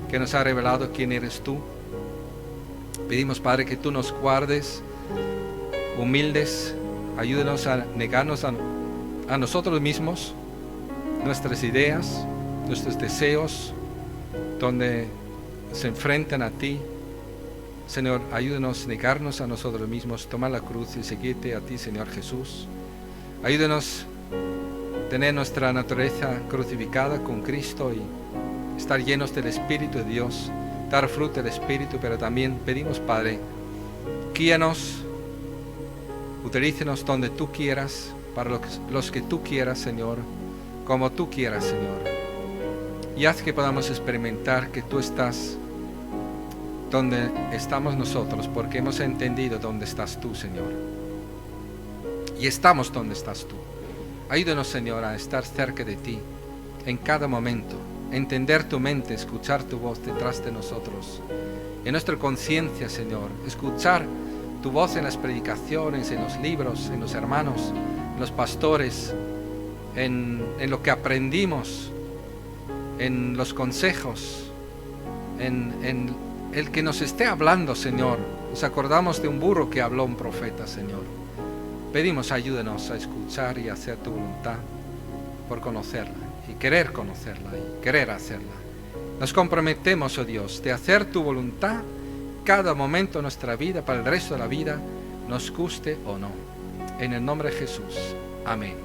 Speaker 9: que nos ha revelado quién eres tú. Pedimos, Padre, que tú nos guardes humildes, ayúdenos a negarnos a nosotros mismos, nuestras ideas, nuestros deseos, donde se enfrentan a ti. Señor, ayúdenos a negarnos a nosotros mismos, tomar la cruz y seguirte a ti, Señor Jesús. Ayúdenos a tener nuestra naturaleza crucificada con Cristo y estar llenos del Espíritu de Dios, dar fruto del Espíritu, pero también pedimos, Padre, guíanos, utilícenos donde tú quieras, para los que tú quieras, Señor, como tú quieras, Señor. Y haz que podamos experimentar que tú estás donde estamos nosotros, porque hemos entendido dónde estás tú, Señor. Y estamos donde estás tú. Ayúdanos, Señor, a estar cerca de ti en cada momento, entender tu mente, escuchar tu voz detrás de nosotros. En nuestra conciencia, Señor, escuchar tu voz en las predicaciones, en los libros, en los hermanos, en los pastores, en lo que aprendimos, en los consejos, en el que nos esté hablando, Señor. Nos acordamos de un burro que habló un profeta, Señor. Pedimos, ayúdenos a escuchar y hacer tu voluntad por conocerla y querer conocerla y querer hacerla. Nos comprometemos, oh Dios, de hacer tu voluntad cada momento de nuestra vida, para el resto de la vida, nos guste o no. En el nombre de Jesús. Amén.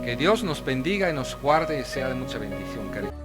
Speaker 9: Que Dios nos bendiga y nos guarde y sea de mucha bendición, queridos.